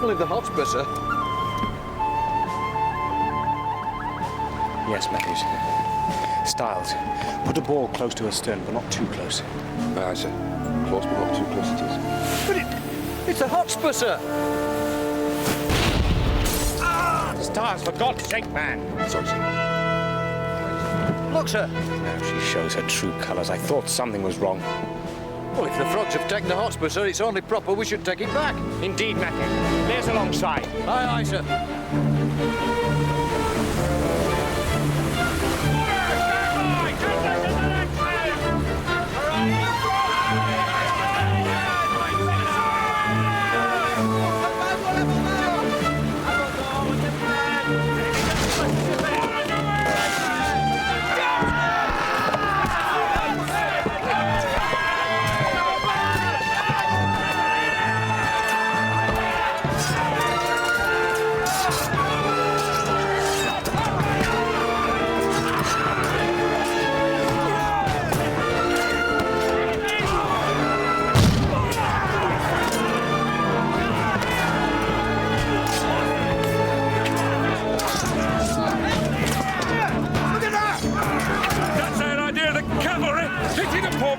only the hotspur, sir. Yes, Matthews. Stiles, put a ball close to her stern, but not too close. Aye, sir. Close, but not too close it is. But it's a hotspur, sir. Stiles, for God's sake, man! Sorry, sir. Look, sir. Now she shows her true colours. I thought something was wrong. Well, if the frogs have taken the hotspur, sir, it's only proper we should take it back. Indeed, Matthew. There's alongside. Aye, aye, sir.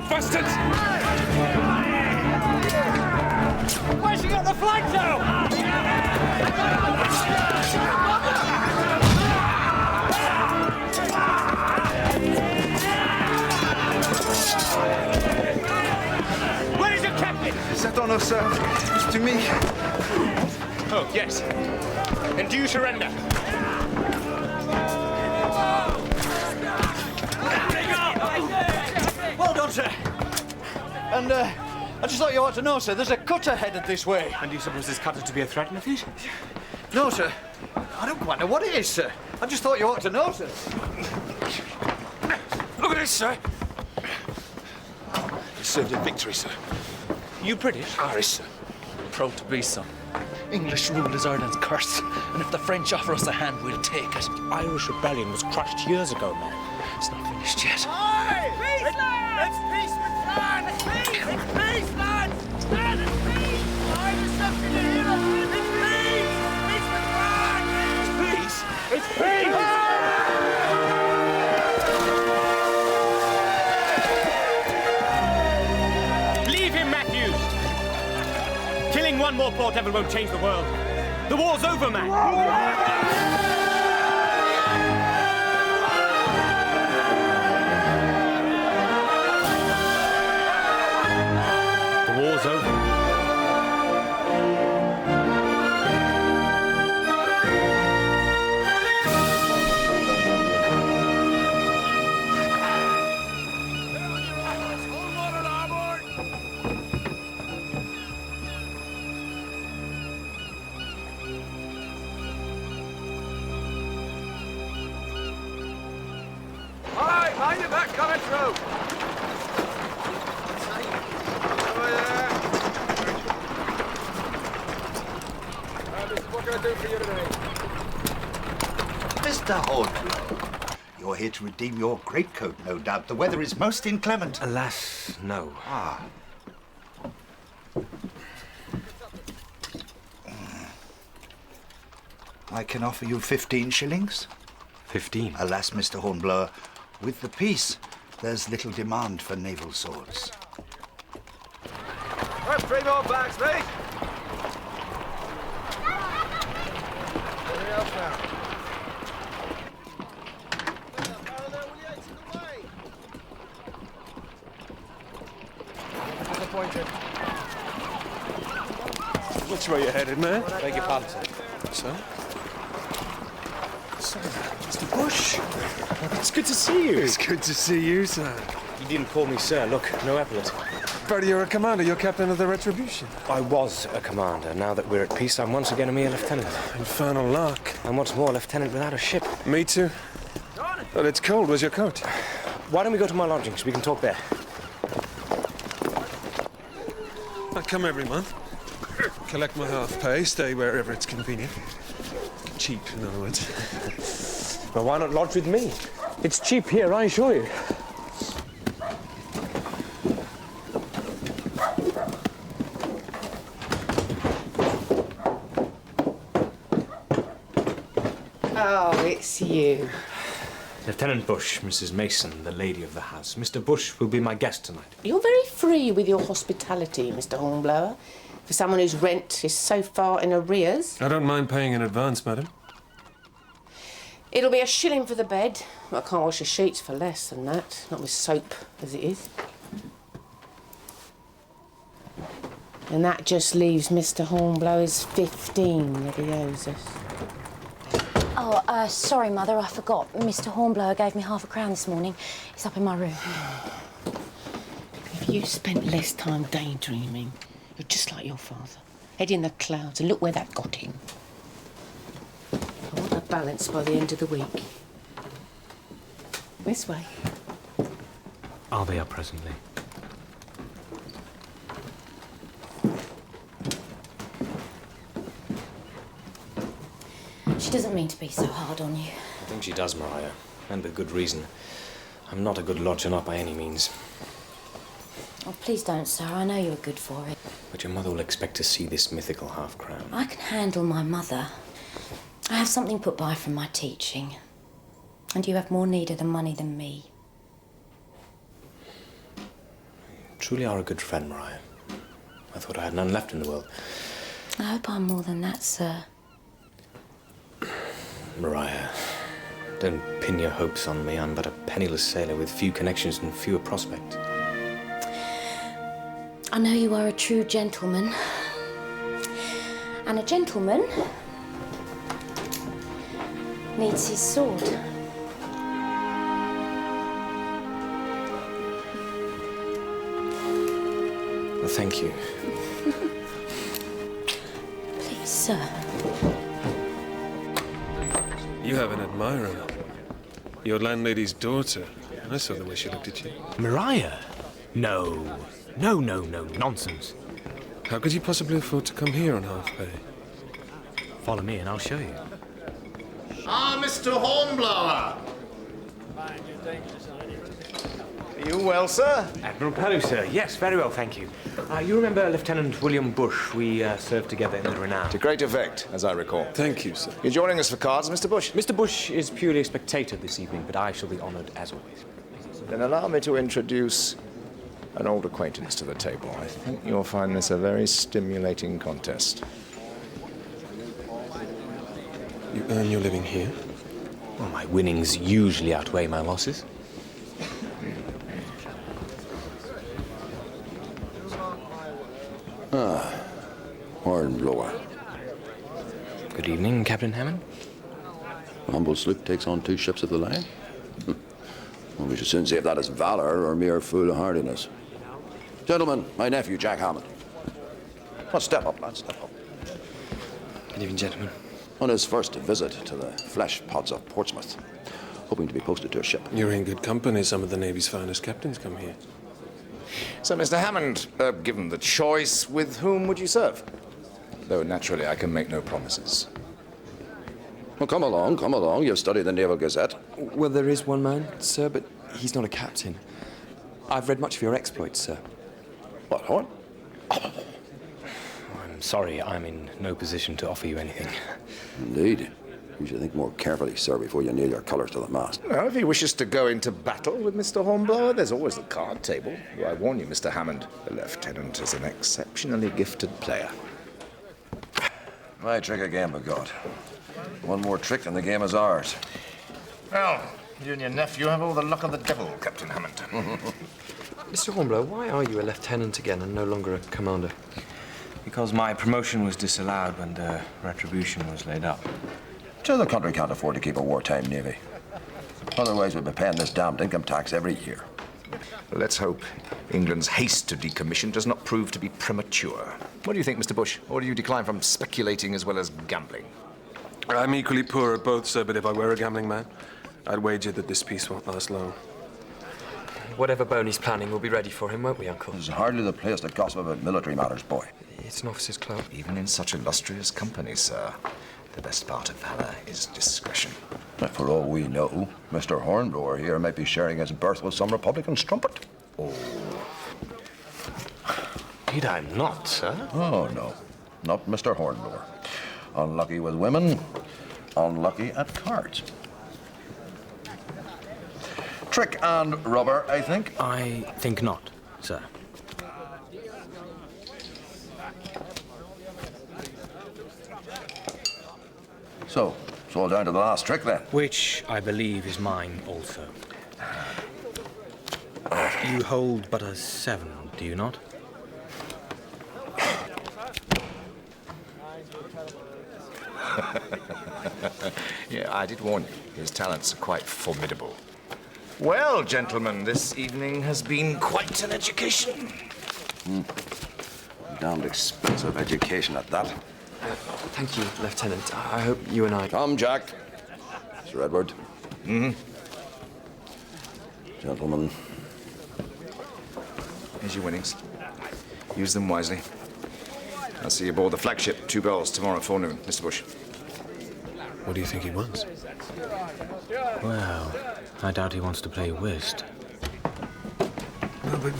Bastards! Where's she got the flag now? Where is your captain? Set on us, sir. It's to me. Oh, yes. Then do you surrender? Well done, sir. And, I just thought you ought to know, sir, there's a cutter headed this way. And do you suppose this cutter to be a threat, Matthews? No, sir. I don't quite know what it is, sir. I just thought you ought to know, sir. Look at this, sir. It served a victory, sir. You British? Irish, sir. Proud to be so. English rule is Ireland's curse, and if the French offer us a hand, we'll take it. Irish rebellion was crushed years ago, man. It's not finished yet. Peace, lads! It's peace with France! It's peace! It's peace, lads! Stand it's peace! Irish something to hear of! It's peace! Peace with France! Peace? It's peace! Leave him, Matthews! Killing one more poor devil won't change the world. The war's over, man! The war's over. Aye, mind your back coming through. Over there. What can I do for you today? Mr. Hornblower, you're here to redeem your greatcoat, no doubt. The weather is most inclement. Alas, no. Ah. I can offer you 15 shillings. 15. Alas, Mr. Hornblower, with the peace, there's little demand for naval swords. Have 3 more bags, mate. Anything else now? Disappointed. Which way you headed, man? Beg your pardon, sir. Sir? Sir, Mr. Bush. It's good to see you. It's good to see you, sir. You didn't call me sir. Look, no epaulet. But you're a commander. You're captain of the Retribution. I was a commander. Now that we're at peace, I'm once again a mere lieutenant. Infernal luck. I'm once more a lieutenant without a ship. Me too. But it's cold. Where's your coat? Why don't we go to my lodgings? We can talk there. I come every month. Collect my half pay, stay wherever it's convenient. Cheap, in other words. Well, why not lodge with me? It's cheap here, I assure you. it's you. Lieutenant Bush, Mrs. Mason, the lady of the house. Mr. Bush will be my guest tonight. You're very free with your hospitality, Mr. Hornblower, for someone whose rent is so far in arrears. I don't mind paying in advance, madam. It'll be £1 for the bed. I can't wash the sheets for less than that, not with soap as it is. And that just leaves Mr. Hornblower's 15 that he owes us. Oh, sorry, Mother, I forgot. Mr. Hornblower gave me £0.5 this morning. It's up in my room. If you spent less time daydreaming, you're just like your father. Head in the clouds, and look where that got him. I want a balance by the end of the week. This way. I'll be up presently. She doesn't mean to be so hard on you. I think she does, Mariah, and with good reason. I'm not a good lodger, not by any means. Oh, please don't, sir. I know you're good for it. But your mother will expect to see this mythical half-crown. I can handle my mother. I have something put by from my teaching. And you have more need of the money than me. You truly are a good friend, Mariah. I thought I had none left in the world. I hope I'm more than that, sir. Mariah, don't pin your hopes on me. I'm but a penniless sailor with few connections and fewer prospects. I know you are a true gentleman. And a gentleman needs his sword. Well, thank you. Please, sir. You have an admirer. Your landlady's daughter. I saw the way she looked at you. Mariah? No, nonsense. How could you possibly afford to come here on half-pay? Follow me and I'll show you. Ah, Mr. Hornblower. Are you well, sir? Admiral Pellew, sir. Yes, very well, thank you. You remember Lieutenant William Bush? We served together in the Renown. To great effect, as I recall. Thank you, sir. You're joining us for cards, Mr. Bush? Mr. Bush is purely a spectator this evening, but I shall be honoured as always. Then allow me to introduce an old acquaintance to the table. I think you'll find this a very stimulating contest. You earn your living here? Well, my winnings usually outweigh my losses. Hornblower. Good evening, Captain Hammond. A humble sloop takes on 2 ships of the line. Well, we should soon see if that is valor or mere foolhardiness. Gentlemen, my nephew, Jack Hammond. Oh, step up, lad, step up. Good evening, gentlemen. On his first visit to the flesh pots of Portsmouth, hoping to be posted to a ship. You're in good company. Some of the Navy's finest captains come here. So, Mr. Hammond, given the choice, with whom would you serve? Though, naturally, I can make no promises. Well, come along. You've studied the Naval Gazette. Well, there is one man, sir, but he's not a captain. I've read much of your exploits, sir. What, Horn? I'm sorry, I'm in no position to offer you anything. Indeed. You should think more carefully, sir, before you nail your colours to the mast. Well, if he wishes to go into battle with Mr. Hornblower, there's always the card table. I warn you, Mr. Hammond, the lieutenant is an exceptionally gifted player. My trick again, b'God. One more trick and the game is ours. Well, you and your nephew have all the luck of the devil, Captain Hammond. Mr. Hornblower, why are you a lieutenant again and no longer a commander? Because my promotion was disallowed when the retribution was laid up. So the country can't afford to keep a wartime navy. Otherwise, we'd be paying this damned income tax every year. Let's hope England's haste to decommission does not prove to be premature. What do you think, Mr. Bush? Or do you decline from speculating as well as gambling? I'm equally poor at both, sir, but if I were a gambling man, I'd wager that this peace won't last long. Whatever Boney's planning, we'll be ready for him, won't we, Uncle? This is hardly the place to gossip about military matters, boy. It's an officer's club. Even in such illustrious company, sir, the best part of valor is discretion. But for all we know, Mr. Hornblower here might be sharing his berth with some Republican strumpet. Oh. Indeed I'm not, sir. Oh, no. Not Mr. Hornblower. Unlucky with women, unlucky at cards. Trick and rubber, I think. I think not, sir. So, it's all down to the last trick then. Which I believe is mine also. You hold but a 7, do you not? Yeah, I did warn you. His talents are quite formidable. Well, gentlemen, this evening has been quite an education. Damned expensive education at that. Thank you, Lieutenant. I hope you and I... Come, Jack. Sir Edward. Mm-hmm. Gentlemen. Here's your winnings. Use them wisely. I'll see you aboard the flagship, 2 bells tomorrow forenoon, Mr. Bush. What do you think he wants? Well, I doubt he wants to play whist. No, but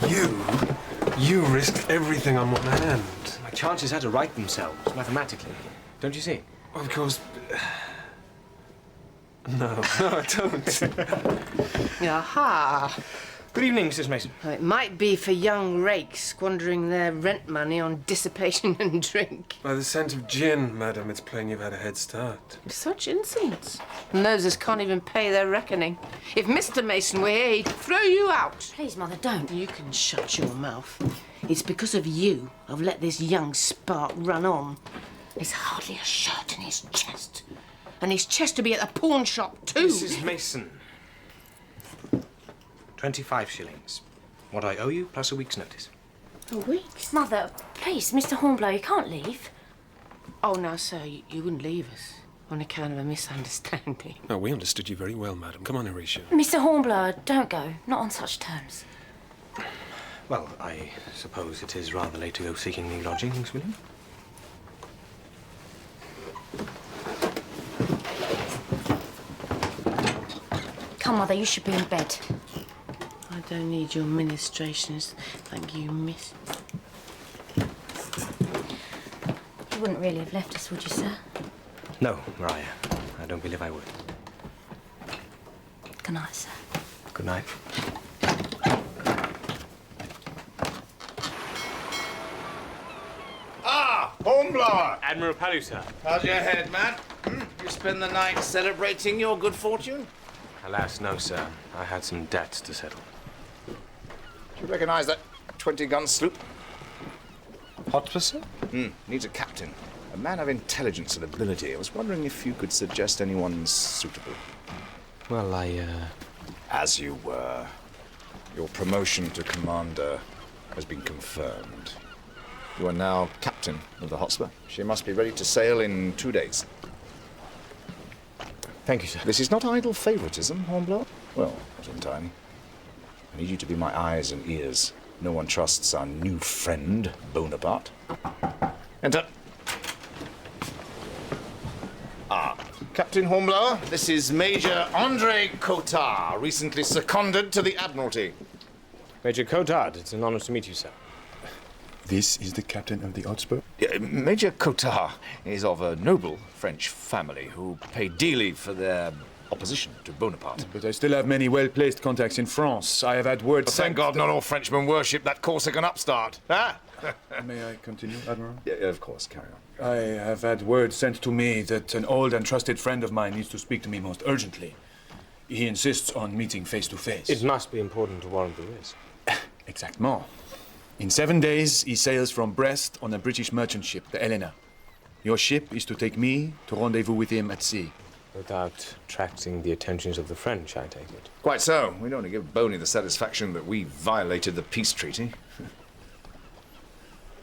you risked everything on one hand. My chances had to right themselves, mathematically. Don't you see? Of course. No, I don't. Aha! Good evening, Mrs. Mason. Well, it might be for young rakes squandering their rent money on dissipation and drink. By the scent of gin, madam, it's plain you've had a head start. Such insolence. And those as can't even pay their reckoning. If Mr. Mason were here, he'd throw you out. Please, Mother, don't. You can shut your mouth. It's because of you I've let this young spark run on. There's hardly a shirt in his chest. And his chest to be at the pawn shop, too. Mrs. Mason. 25 shillings. What I owe you, plus a week's notice. A week? Mother, please, Mr. Hornblower, you can't leave. Oh, now, sir, you wouldn't leave us on account of a misunderstanding. No, we understood you very well, madam. Come on, Horatio. Mr. Hornblower, don't go. Not on such terms. Well, I suppose it is rather late to go seeking new lodgings, William. Come, Mother, you should be in bed. I don't need your ministrations. Thank you, miss. You wouldn't really have left us, would you, sir? No, Mariah. I don't believe I would. Good night, sir. Good night. Ah, Hornblower! Admiral Palu, sir. How's your head, man? You spend the night celebrating your good fortune? Alas, no, sir. I had some debts to settle. Do you recognize that 20-gun sloop? Hotspur, sir? Needs a captain. A man of intelligence and ability. I was wondering if you could suggest anyone suitable. Well, As you were. Your promotion to commander has been confirmed. You are now captain of the Hotspur. She must be ready to sail in 2 days. Thank you, sir. This is not idle favoritism, Hornblower. Well, not entirely. I need you to be my eyes and ears. No one trusts our new friend, Bonaparte. Enter. Captain Hornblower, this is Major Andre Cotard, recently seconded to the Admiralty. Major Cotard, it's an honor to meet you, sir. This is the captain of the Hotspur? Major Cotard is of a noble French family who pay dearly for their opposition to Bonaparte. But I still have many well-placed contacts in France. I have had word But thank God not all Frenchmen worship that Corsican upstart. Ah? May I continue, Admiral? Yeah, of course, carry on. I have had word sent to me that an old and trusted friend of mine needs to speak to me most urgently. He insists on meeting face to face. It must be important to warrant the risk. Exactement. In 7 days, he sails from Brest on a British merchant ship, the Helena. Your ship is to take me to rendezvous with him at sea. Without attracting the attentions of the French, I take it. Quite so. We don't want to give Boney the satisfaction that we violated the peace treaty.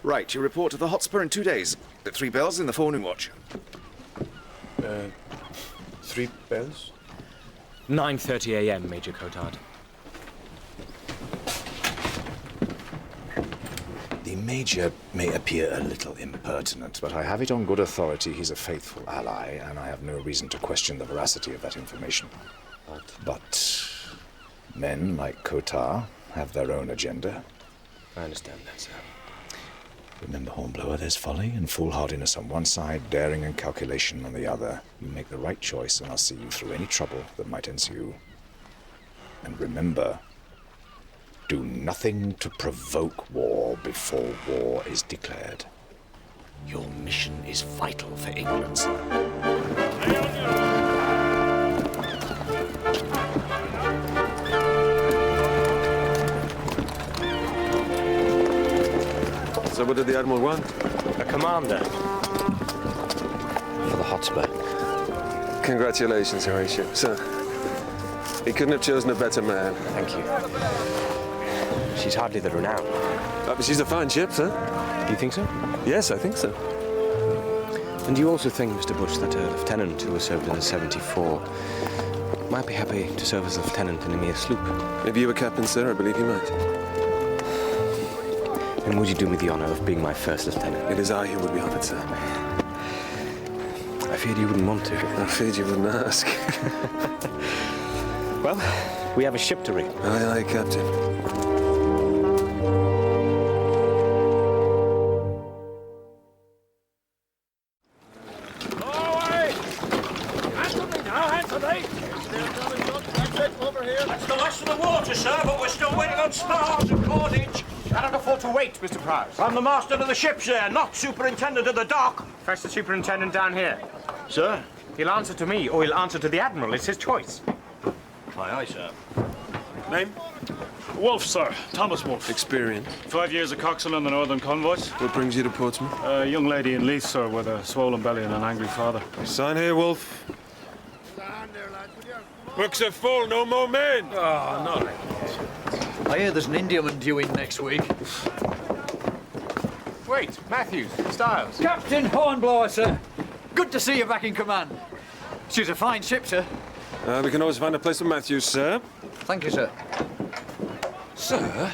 Right, you report to the Hotspur in 2 days. At 3 bells in the forenoon watch. 3 bells? 9:30 a.m., Major Cotard. The Major may appear a little impertinent, but I have it on good authority he's a faithful ally, and I have no reason to question the veracity of that information. But men like Cotard have their own agenda. I understand that, sir. Remember, Hornblower, there's folly and foolhardiness on one side, daring and calculation on the other. You make the right choice, and I'll see you through any trouble that might ensue. And remember, do nothing to provoke war before war is declared. Your mission is vital for England, sir. So what did the Admiral want? A commander. For the Hotspur. Congratulations, Horatio. Sir, he couldn't have chosen a better man. Thank you. She's hardly the renown. But she's a fine ship, sir. Do you think so? Yes, I think so. And do you also think, Mr. Bush, that a lieutenant who has served in the 74 might be happy to serve as a lieutenant in a mere sloop? If you were captain, sir, I believe he might. And would you do me the honor of being my first lieutenant? It is I who would be honored, sir. I feared you wouldn't want to. I feared you wouldn't ask. Well, we have a ship to rig. Aye, aye, Captain. That's the last of the water, sir, but we're still waiting on spars and cordage. Cannot afford to wait, Mr. Prowse. I'm the master of the ship, sir, not superintendent of the dock. Fetch the superintendent down here. Sir? He'll answer to me, or he'll answer to the Admiral. It's his choice. Aye, aye, sir. Name? Wolfe, sir. Thomas Wolfe. Experience. 5 years of coxswain on the Northern Convoys. What brings you to Portsmouth? A young lady in Leith, sir, with a swollen belly and an angry father. Sign here, Wolfe. Books are full, no more men. Oh, no. I hear there's an Indiaman due in next week. Wait, Matthews, Styles. Captain Hornblower, sir. Good to see you back in command. She's a fine ship, sir. We can always find a place for Matthews, sir. Thank you, sir. Sir?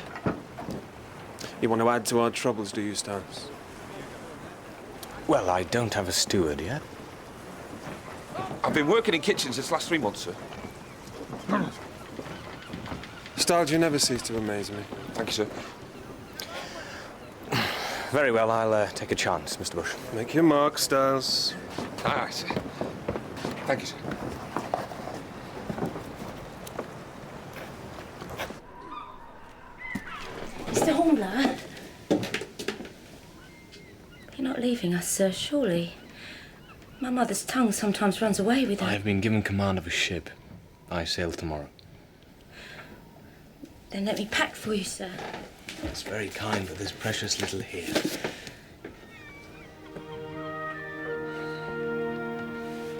You want to add to our troubles, do you, Styles? Well, I don't have a steward yet. I've been working in kitchens this last 3 months, sir. Styles, you never cease to amaze me. Thank you, sir. Very well, I'll take a chance, Mr. Bush. Make your mark, Styles. Aye, sir. Thank you, sir. Mr. Hornblower? You're not leaving us, sir, surely? My mother's tongue sometimes runs away with her. I have been given command of a ship. I sail tomorrow. Then let me pack for you, sir. It's very kind for this precious little here.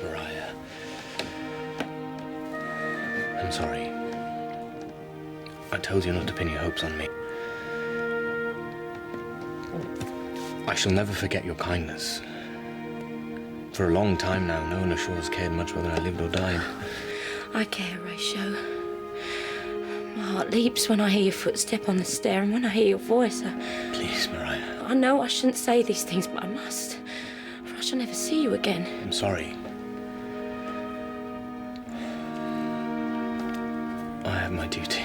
Mariah. I'm sorry. I told you not to pin your hopes on me. I shall never forget your kindness. For a long time now, no one ashore has cared much whether I lived or died. I care, Horatio. My heart leaps when I hear your footstep on the stair, and when I hear your voice, Please, Mariah. I know I shouldn't say these things, but I must. For I shall never see you again. I'm sorry. I have my duty.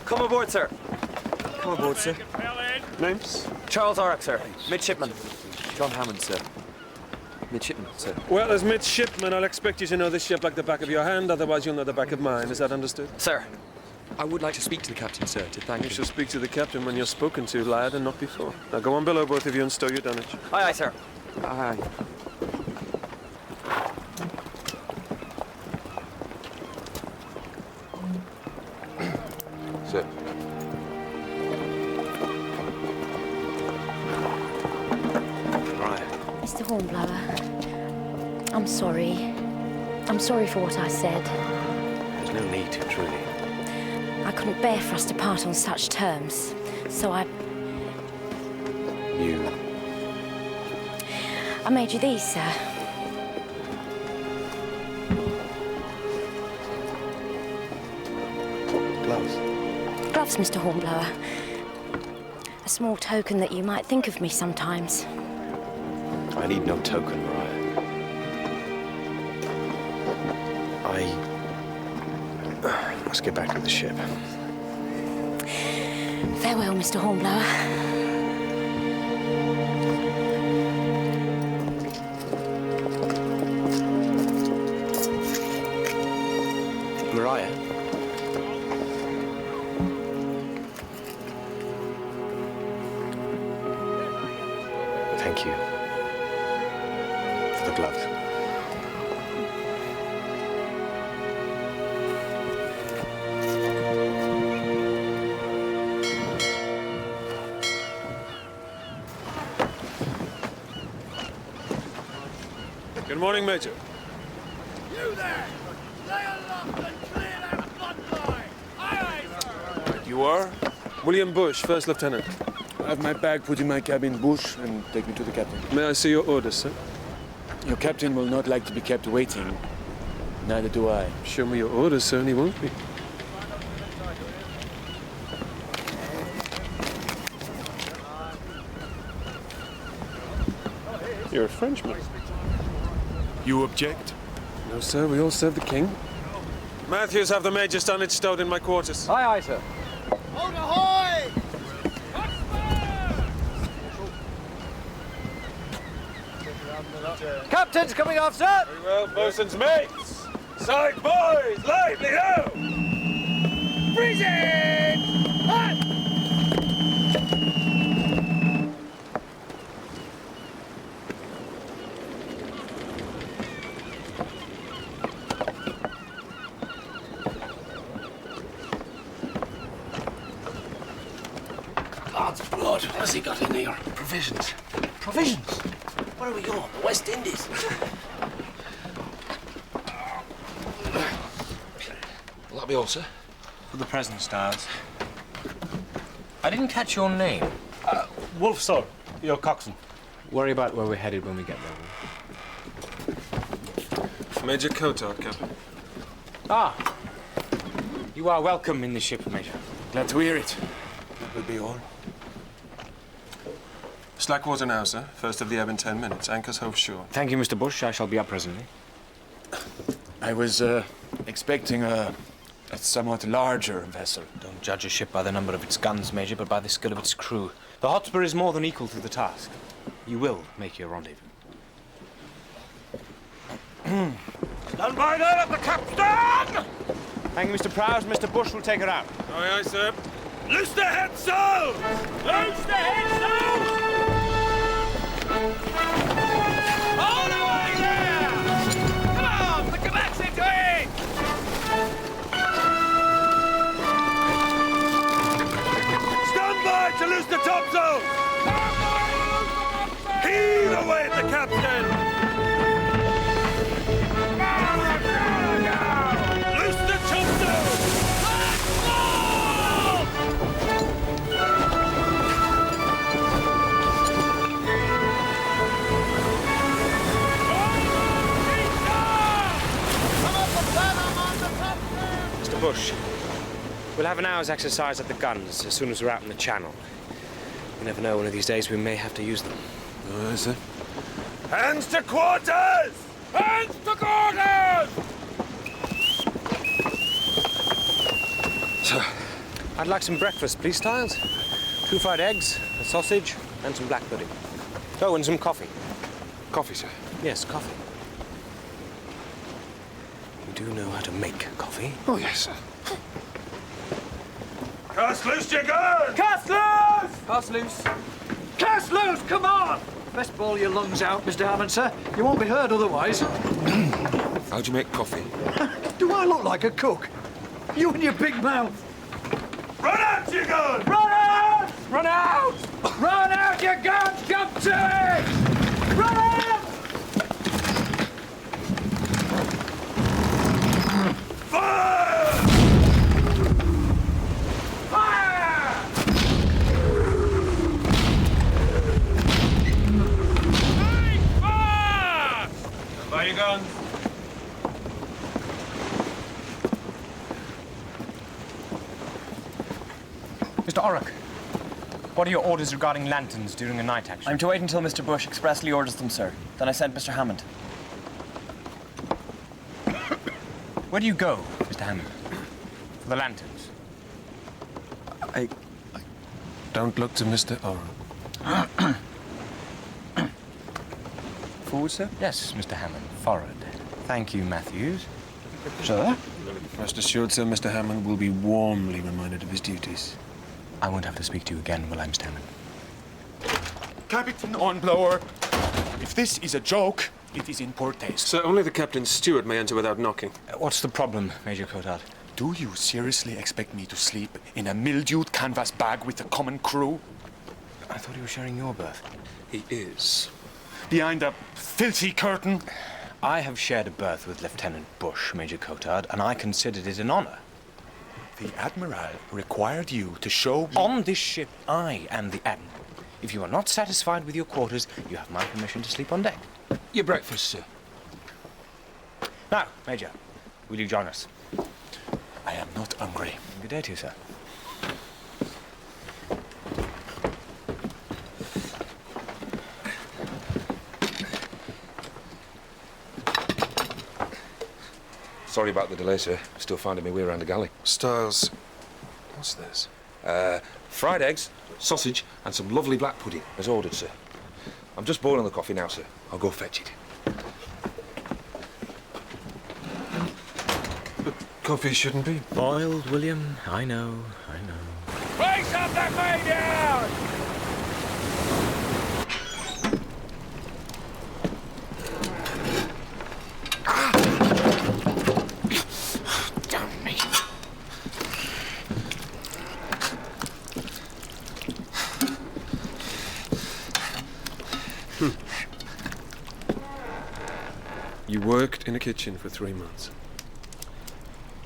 Come aboard, sir. Come aboard, sir. Names? Charles Orrock, sir. Midshipman. John Hammond, sir. Midshipman, sir. Well, as midshipman, I'll expect you to know this ship like the back of your hand, otherwise you'll know the back of mine. Is that understood? Sir, I would like to speak to the captain, sir, to thank him. You shall speak to the captain when you're spoken to, lad, and not before. Now go on below, both of you, and stow your dunnage. Aye, aye, sir. Aye. Sir. Mr. Hornblower, I'm sorry. I'm sorry for what I said. There's no need to, truly. I couldn't bear for us to part on such terms, so I made you these, sir. Gloves? Gloves, Mr. Hornblower. A small token that you might think of me sometimes. I need no token, Mariah. must get back to the ship. Farewell, Mr. Hornblower. Mariah? Thank you for the gloves. Good morning, Major. You there! Lay aloft and clear that flood line! Aye, aye, sir! You are? William Bush, First Lieutenant. Have my bag put in my cabin, Bush, and take me to the captain. May I see your orders, sir? Your captain will not like to be kept waiting. Neither do I. Show me your orders, sir, and he won't be. You're a Frenchman. You object? No, sir. We all serve the king. Matthews, have the Major's dunnage stowed in my quarters. Aye, aye, sir. Hold ahoy! Captain's coming off, sir! Very well, bosun's mates. Side boys, lively ho! Freezing! Hot! God's blood, what has he got in here? Provisions. Provisions? Where are we going? The West Indies? Will that be all, sir? For the present, Stiles. I didn't catch your name. Wolf, sir. Your coxswain. Worry about where we're headed when we get there. Major Cotard, Captain. Ah. You are welcome in the ship, Major. Glad to hear it. That will be all. Slack water now, sir. First of the ebb in 10 minutes. Anchors hove shore. Thank you, Mr. Bush. I shall be up presently. I was expecting a somewhat larger vessel. Don't judge a ship by the number of its guns, Major, but by the skill of its crew. The Hotspur is more than equal to the task. You will make your rendezvous. Stand by there at the capstan! Thank you, Mr. Prowse. Mr. Bush will take her out. Aye, aye, sir. Loose the headsail! Loose the headsail! All the way there! Come on, put your backs into it! Stand by to loose the topsail! Heave away at the captain! Loose the topsail! Mr. Bush, we'll have an hour's exercise at the guns as soon as we're out in the channel. You never know, one of these days we may have to use them. Aye, sir. Hands to quarters! Hands to quarters! Sir. I'd like some breakfast, please, Stiles. 2 fried eggs, a sausage, and some black pudding. Oh, and some coffee. Coffee, sir. Yes, coffee. You do know how to make coffee? Oh, yes, sir. Cast loose your gun! Cast loose! Cast loose. Cast loose, come on! Best bawl your lungs out, Mr. Hammond, sir. You won't be heard otherwise. How'd you make coffee? Do I look like a cook? You and your big mouth. Run out your gun! Run out! Run out! Run out your guns! Come to it! Run out! Fire! Fire! Take fire! By your guns. Mr. Orrock, what are your orders regarding lanterns during a night action? I'm to wait until Mr. Bush expressly orders them, sir. Then I sent Mr. Hammond. Where do you go, Mr. Hammond? The lanterns. I don't look to Mr. Oran. Forward, sir? Yes, Mr. Hammond. Forward. Thank you, Matthews. Sir? Rest assured, sir, Mr. Hammond will be warmly reminded of his duties. I won't have to speak to you again, will I, Mr. Hammond? Captain Hornblower, if this is a joke, it is in poor taste. Sir, only the captain's steward may enter without knocking. What's the problem, Major Cotard? Do you seriously expect me to sleep in a mildewed canvas bag with the common crew? I thought he was sharing your berth. He is. Behind a filthy curtain? I have shared a berth with Lieutenant Bush, Major Cotard, and I considered it an honor. The Admiral required you to show... On this ship, I am the Admiral. If you are not satisfied with your quarters, you have my permission to sleep on deck. Your breakfast, sir. Now, Major, will you join us? I am not hungry. Good day to you, sir. Sorry about the delay, sir. Still finding my way around the galley. Styles, what's this? Fried eggs, sausage, and some lovely black pudding, as ordered, sir. I'm just boiling the coffee now, sir. I'll go fetch it. But coffee shouldn't be boiled, William. I know, I know. Raise up that way down! Damn me. You worked in a kitchen for 3 months.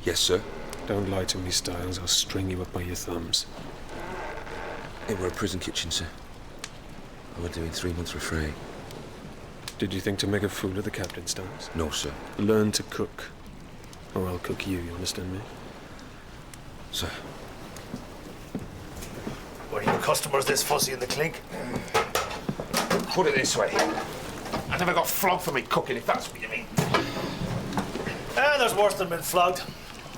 Yes, sir. Don't lie to me, Styles. I'll string you up by your thumbs. It were a prison kitchen, sir. I were doing 3 months for free. Did you think to make a fool of the captain, Styles? No, sir. Learn to cook, or I'll cook you understand me? Sir. Were your customers this fussy in the clink? Put it this way. I never got flogged for me cooking, if that's what you mean. There's worse than being flogged.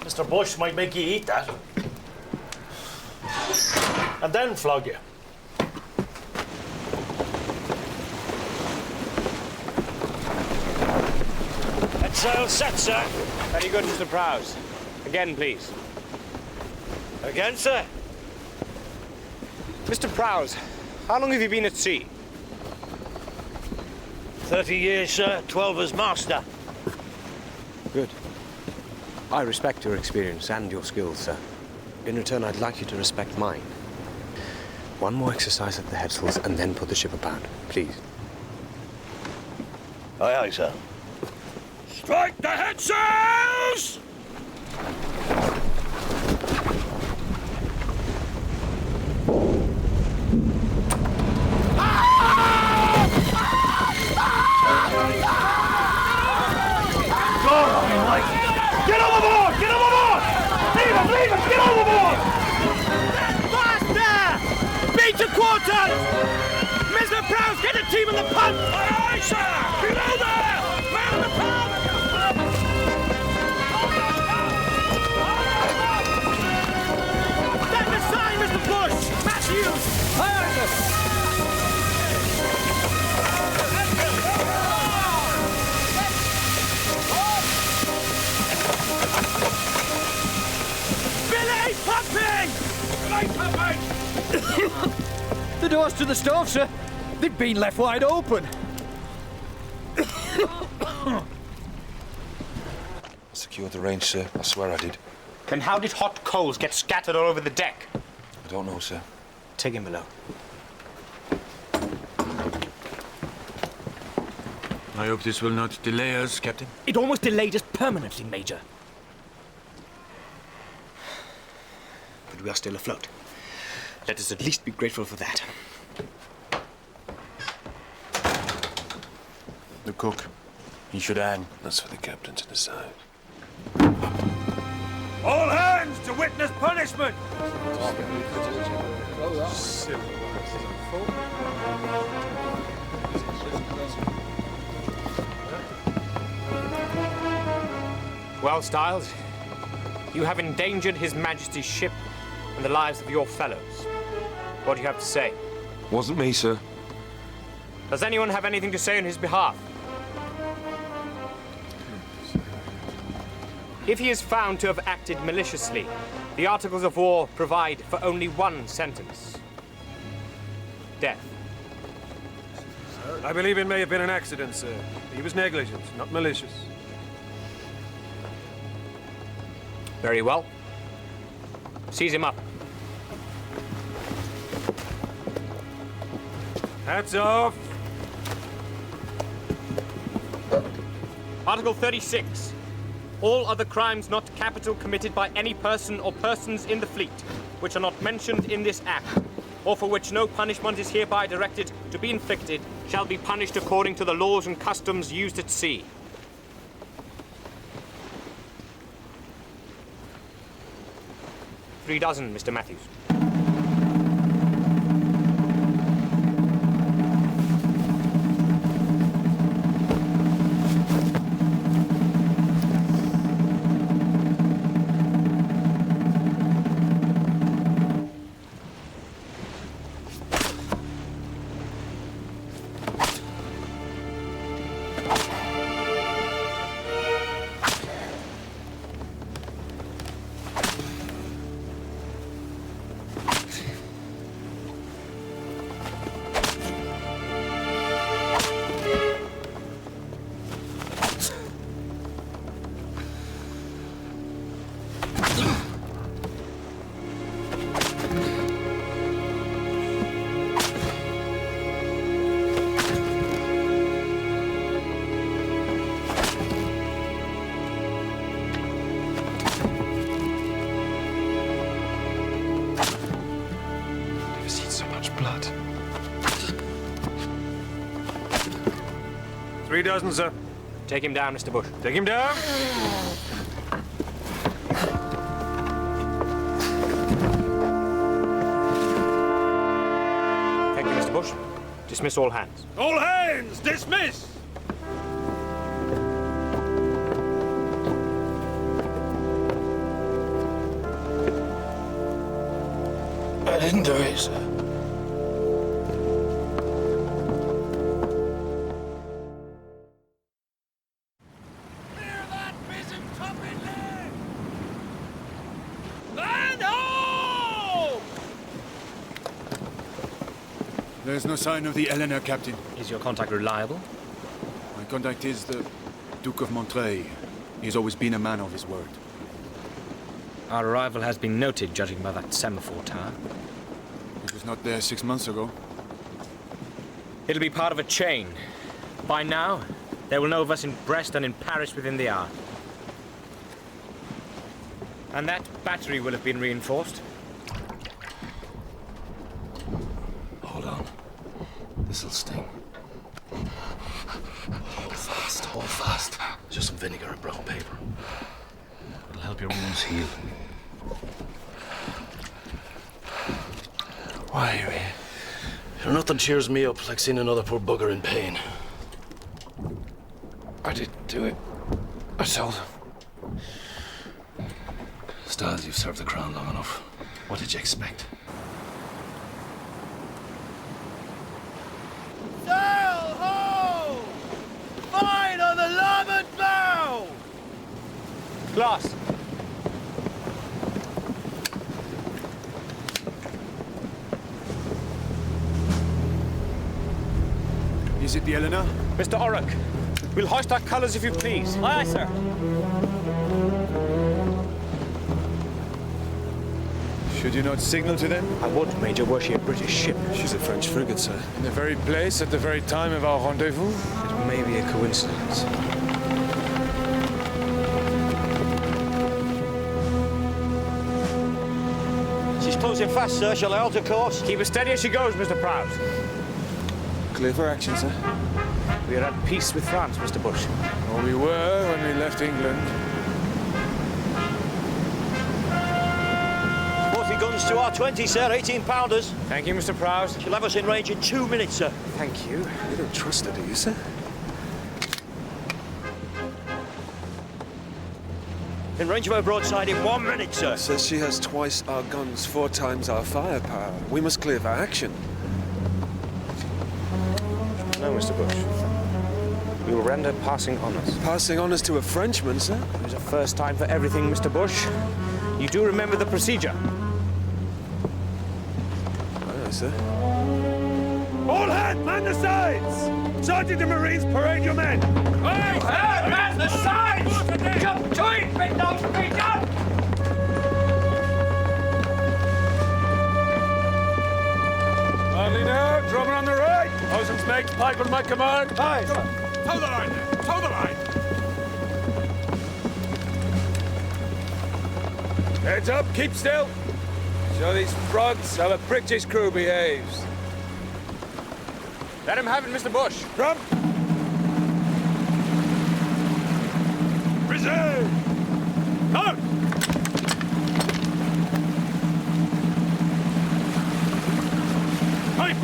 Mr. Bush might make you eat that. And then flog you. That sail set, sir. Very good, Mr. Prowse. Again, please. Again, sir? Mr. Prowse, how long have you been at sea? 30 years, sir. 12 as master. Good. I respect your experience and your skills, sir. In return, I'd like you to respect mine. One more exercise at the headsails and then put the ship about, please. Aye, aye, sir. Strike the headsails! Get overboard! Get overboard! Leave him! Leave him! Get overboard! Faster! Beat to quarters! Mr. Prowse, get the team in the punt! Aye, aye, sir! Below there! Man the punt! Stand aside, Mr. Bush! Matthews! Aye, aye, sir! The doors to the stove, sir. They've been left wide open. I secured the range, sir. I swear I did. Then how did hot coals get scattered all over the deck? I don't know, sir. Take him below. I hope this will not delay us, Captain. It almost delayed us permanently, Major. But we are still afloat. Let us at least be grateful for that. The cook. He should hang. That's for the captain to decide. All hands to witness punishment! Well, Styles, You have endangered His Majesty's ship and the lives of your fellows. What do you have to say? Wasn't me, sir. Does anyone have anything to say on his behalf? If he is found to have acted maliciously, the Articles of War provide for only one sentence. Death. I believe it may have been an accident, sir. He was negligent, not malicious. Very well. Seize him up. Hats off! Article 36. All other crimes not capital committed by any person or persons in the fleet, which are not mentioned in this Act, or for which no punishment is hereby directed to be inflicted, shall be punished according to the laws and customs used at sea. Three dozen, Mr. Matthews. Blood. 3 dozen, sir. Take him down, Mr. Bush. Take him down. Thank you, Mr. Bush. Dismiss all hands. All hands, dismiss! I didn't do it, sir. There's no sign of the Eleanor, Captain. Is your contact reliable? My contact is the Duke of Montreuil. He's always been a man of his word. Our arrival has been noted, judging by that semaphore tower. He was not there 6 months ago. It'll be part of a chain. By now, they will know of us in Brest and in Paris within the hour. And that battery will have been reinforced. Hold on. This'll sting. Hold fast, hold fast. Just some vinegar and brown paper. It'll help your wounds heal. Why are you here? Nothing cheers me up like seeing another poor bugger in pain. I didn't do it. I told him. Styles, you've served the crown long enough. What did you expect? Sail ho! Fine on the larboard bow! Glass. Is it the Eleanor? Mr. Orrock, we'll hoist our colours if you please. Aye, aye, sir. Should you not signal to them? I would, Major, were she a British ship. She's a French frigate, sir. In the very place at the very time of our rendezvous? It may be a coincidence. She's closing fast, sir. Shall I alter course? Keep her steady as she goes, Mr. Prowse. Clear for action, sir. We are at peace with France, Mr. Bush. Or we were when we left England. 40 guns to our 20, sir. 18-pounders. Thank you, Mr. Prowse. She'll have us in range in 2 minutes, sir. Thank you. You don't trust her, do you, sir? in range of her broadside in 1 minute, sir. Says she has twice our guns, 4 times our firepower. We must clear for action. No, Mr. Bush. We will render passing honours. Passing honours to a Frenchman, sir? There's a first time for everything, Mr. Bush. You do remember the procedure? Aye, sir. All hands, man the sides! Sergeant of Marines, parade your men! Hey, man the sides! Jump to it, bend those feet up! Hardly now, drummer on the right. Bosun's mate, pipe on my command. Aye. Toe the line there, toe the line! Heads up, keep still. Show these frogs how a British crew behaves. Let him have it, Mr. Bush. Drum. Reserve. Out. Pipe.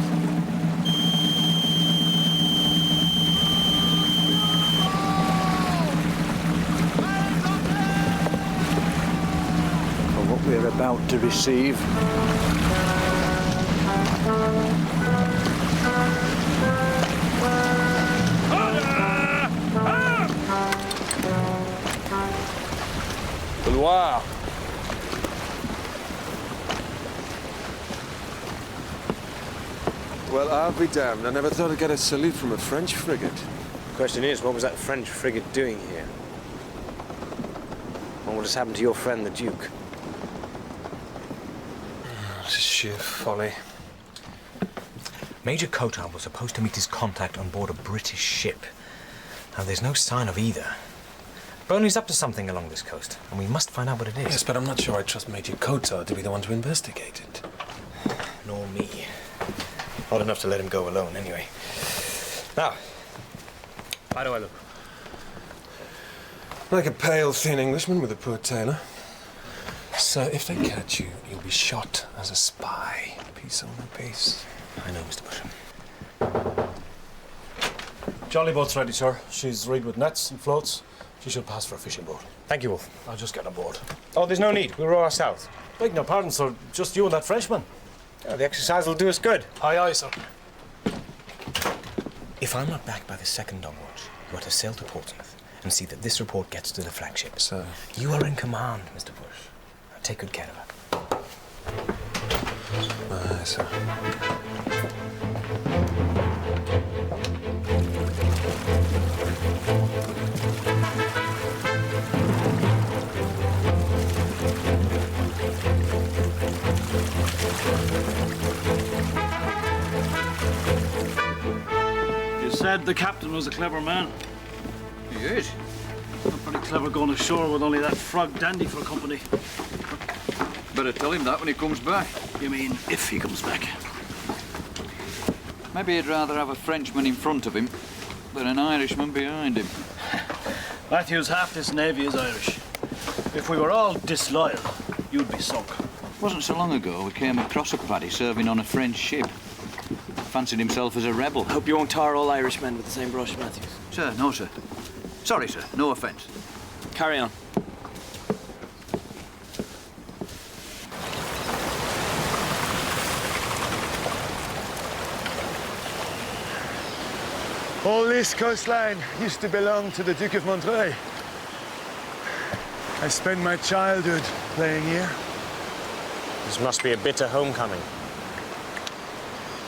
For what we're about to receive. Wow. Well, I'll be damned. I never thought I'd get a salute from a French frigate. The question is, what was that French frigate doing here? What has happened to your friend, the Duke? This is sheer folly. Major Cotard was supposed to meet his contact on board a British ship. Now, there's no sign of either. Burnley's up to something along this coast, and we must find out what it is. Yes, but I'm not sure I trust Major Cotard to be the one to investigate it. Nor me. Odd enough to let him go alone, anyway. Now, how do I look? Like a pale, thin Englishman with a poor tailor. Sir, if they catch you, you'll be shot as a spy. Peace on the peace. I know, Mr. Busham. Jolly boat's ready, sir. She's rigged with nets and floats. She should pass for a fishing boat. Thank you, Wolf. I'll just get aboard. Oh, there's no need. We'll row our south. Beg no pardon, sir. Just you and that Frenchman. Oh, the exercise will do us good. Aye, aye, sir. If I'm not back by the second dawn watch, you are to sail to Portsmouth and see that this report gets to the flagship. Sir. You are in command, Mr. Bush. Now take good care of her. Aye, sir. You said the captain was a clever man. He is. Not pretty clever going ashore with only that frog dandy for company. Better tell him that when he comes back. You mean if he comes back? Maybe he'd rather have a Frenchman in front of him than an Irishman behind him. Matthews, half this navy is Irish. If we were all disloyal, you'd be sunk. Wasn't so long ago we came across a paddy serving on a French ship. Fancied himself as a rebel. Hope you won't tar all Irishmen with the same brush, Matthews. Sir, no, sir. Sorry, sir. No offence. Carry on. All this coastline used to belong to the Duke of Montreuil. I spent my childhood playing here. This must be a bitter homecoming.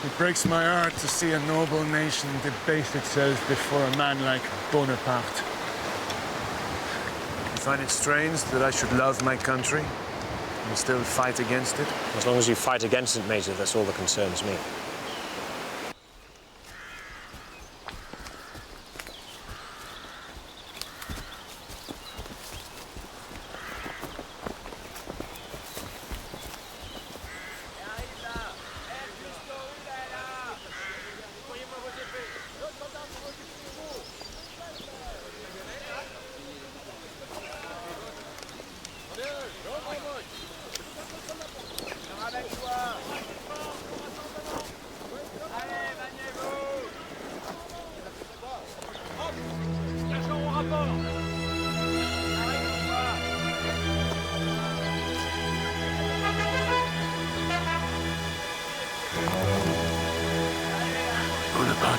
It breaks my heart to see a noble nation debase itself before a man like Bonaparte. I find it strange that I should love my country and still fight against it. As long as you fight against it, Major, that's all that concerns me.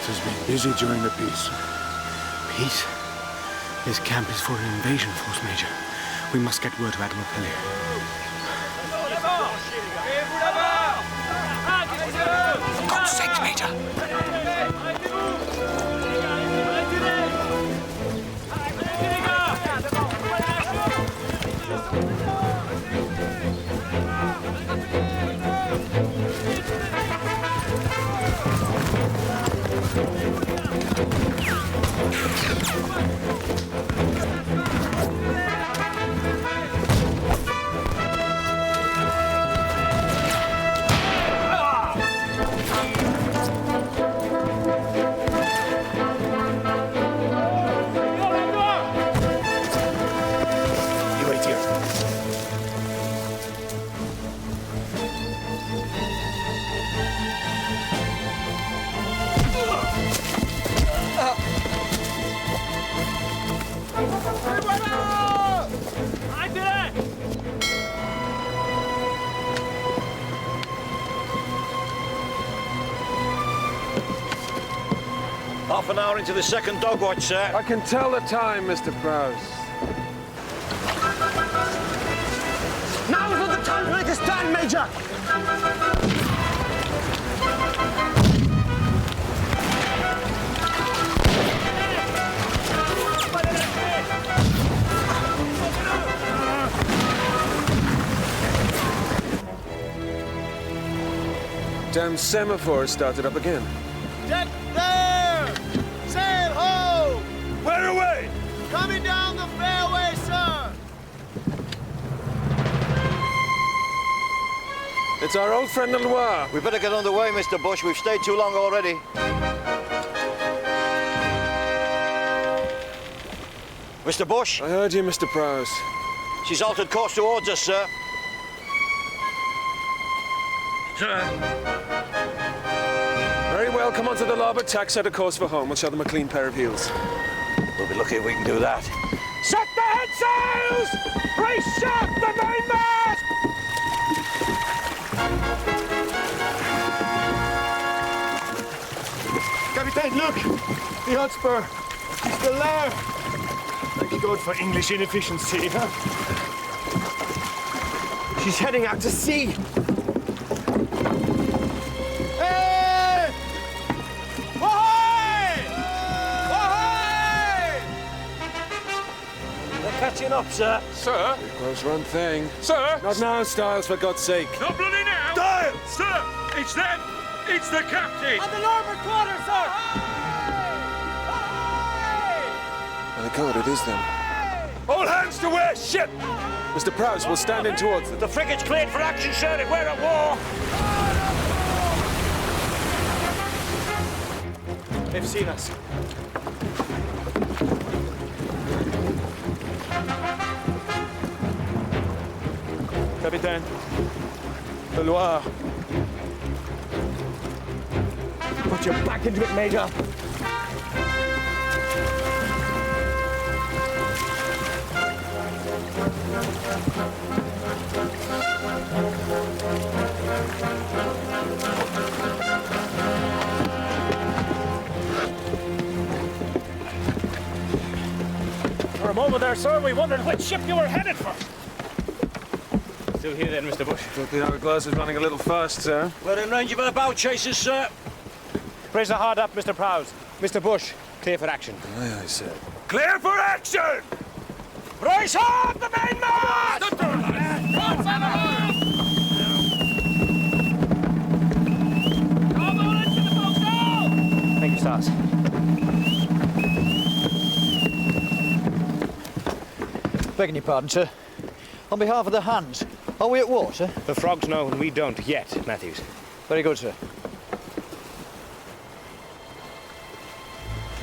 North has been busy during the peace. Peace? This camp is for an invasion force, Major. We must get word to Admiral Pellier. For God's sake, Major! You wait here. Half an hour into the second dog watch, sir. I can tell the time, Mr. Prowse. Now's not the time to make a stand, Major! Damn semaphore started up again. Deck there! Sail ho! Where away? Coming down the fairway, sir! It's our old friend Loire. We better get on the way, Mr. Bush. We've stayed too long already. Mr. Bush? I heard you, Mr. Prowse. She's altered course towards us, sir. Very well, come onto the larboard tack, set a course for home. We'll show them a clean pair of heels. We'll be lucky if we can do that. Set the head sails! Brace sharp the mainmast! Captain, look! The Hotspur! He's still there! Thank God for English inefficiency, huh? She's heading out to sea! Hey! Ahoy! Ahoy! They're catching up, sir. Sir? Close run thing. Sir? Not now, Styles, for God's sake. Not bloody now! Styles! Sir! It's them! It's the captain! On the larboard quarter, sir! My God, it is them. All hands to wear ship! Mr. Prowse will stand in towards them. The frigate's cleared for action, sir, if we're at war. They've seen us. Capitaine, the Loire. Put your back into it, Major. For a moment there, sir, we wondered which ship you were headed for. Still here then, Mr. Bush. Thought the hourglass was running a little fast, sir. We're in range of our bow chasers, sir. Brace a hard up, Mr. Prowse. Mr. Bush, clear for action. Aye, aye, sir. Clear for action! Brace hard the mainmast! Thank you, Stars. Begging your pardon, sir. On behalf of the hands, are we at war, sir? The frogs know and we don't yet, Matthews. Very good, sir.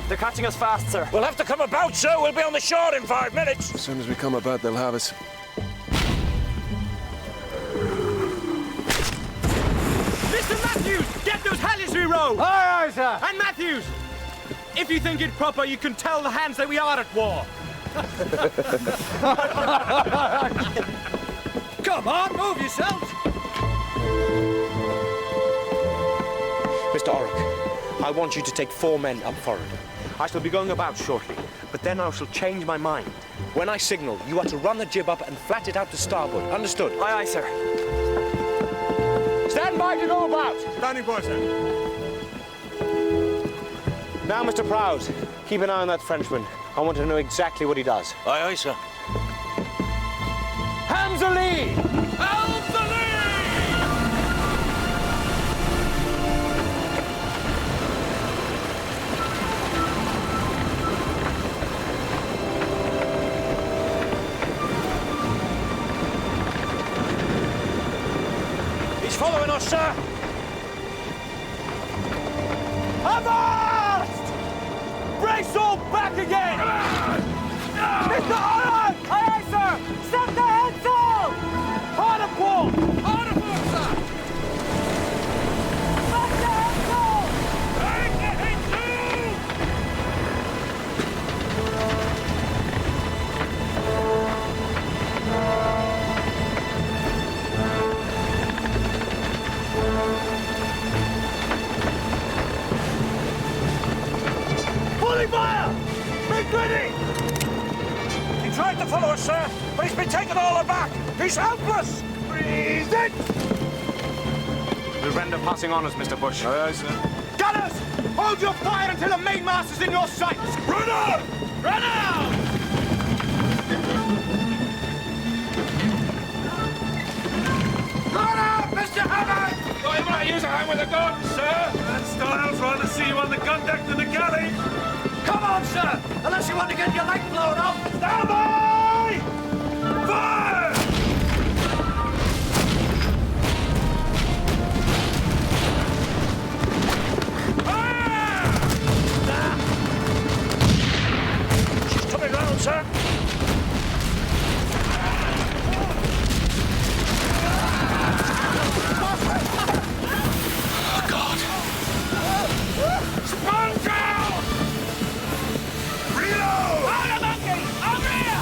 They're catching us fast, sir. We'll have to come about, sir. We'll be on the shore in 5 minutes. As soon as we come about, they'll have us. Mr. Matthews, get those halliards re-rowed! Aye, aye, sir. And Matthews, if you think it proper, you can tell the hands that we are at war. Come on, move yourselves! Mr. Orrick, I want you to take 4 men up forward. I shall be going about shortly, but then I shall change my mind. When I signal, you are to run the jib up and flat it out to starboard. Understood? Aye, aye, sir. Stand by to go about. Standing by, sir. Now, Mr. Prowse, keep an eye on that Frenchman. I want to know exactly what he does. Aye, aye, sir. Hands alee! Hands alee! He's following us, sir. Avast! Brace all back again! Mr. Oran! Aye, aye, sir! Set the heads all! Hard a pull! Hard a pull, sir! Set the heads all! Take the heads Fully fire! Make ready! He tried to follow us, sir, but he's been taken all aback. He's helpless! Breathe it! We'll render passing on us, Mr. Bush. Aye, aye, sir. Gunners! Hold your fire until the mainmast is in your sights! Run out! Run out! Run out, Mr. Hammond! Oh, you might use a hand with a gun, sir. And Styles rather see you on the gun deck than the galley. Come on, sir! Unless you want to get your leg blown off. Stand by! Fire! She's coming round, sir. Oh, God. Sprung down! Reload! Out of monkey! Over here!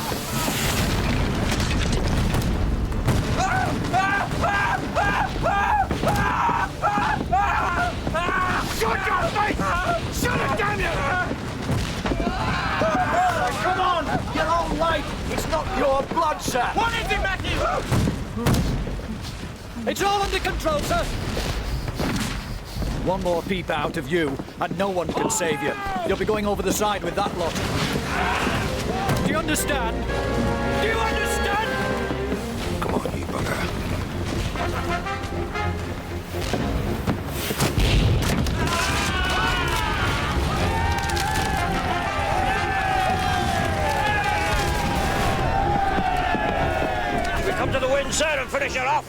Shut your face! Shut it, damn you! Come on! You're all right! It's not your blood, sir! What is it, Matthew? It's all under control, sir. One more peep out of you, and no one can save you. You'll be going over the side with that lot. Do you understand? Do you understand? Come on, you bugger. We come to the wind, sir, and finish her off.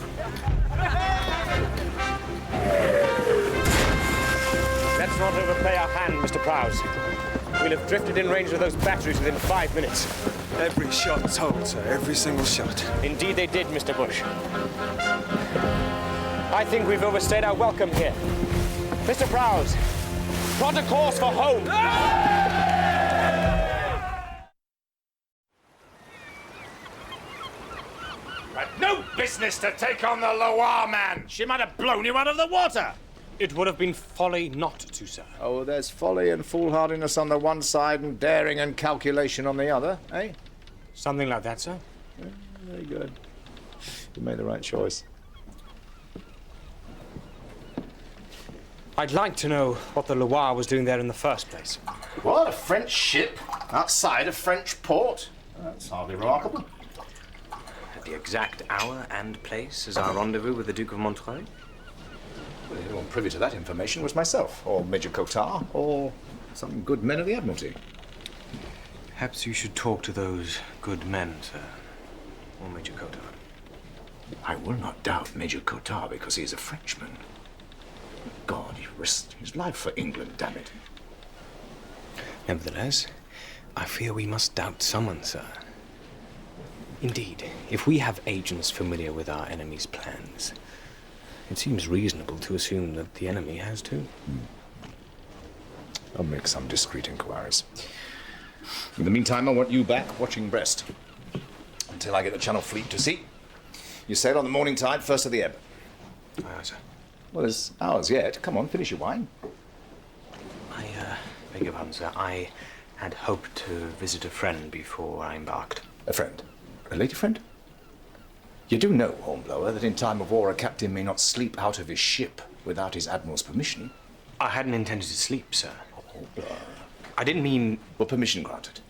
Let's not overplay our hand, Mr. Prowse. We'll have drifted in range of those batteries within 5 minutes. Every shot told, sir. Every single shot. Indeed they did, Mr. Bush. I think we've overstayed our welcome here. Mr. Prowse, plot a course for home. Had no business to take on the Loire, man. She might have blown you out of the water. It would have been folly not to, sir. Oh, there's folly and foolhardiness on the one side and daring and calculation on the other, eh? Something like that, sir. Yeah, very good. You made the right choice. I'd like to know what the Loire was doing there in the first place. What, a French ship outside a French port? That's hardly remarkable. At the exact hour and place is our rendezvous with the Duke of Montreuil. Well, the only one privy to that information was myself, or Major Cotard, or some good men of the Admiralty. Perhaps you should talk to those good men, sir. Or Major Cotard. I will not doubt Major Cotard because he is a Frenchman. God, he risked his life for England, damn it. Nevertheless, I fear we must doubt someone, sir. Indeed, if we have agents familiar with our enemy's plans, it seems reasonable to assume that the enemy has too. I'll make some discreet inquiries. In the meantime, I want you back watching Brest until I get the Channel Fleet to sea. You sail on the morning tide, first of the ebb. Aye, sir. Well, there's hours yet. Come on, finish your wine. Beg your pardon, sir. I had hoped to visit a friend before I embarked. A friend? A lady friend? You do know, Hornblower, that in time of war a captain may not sleep out of his ship without his admiral's permission. I hadn't intended to sleep, sir. I didn't mean... Well, permission granted.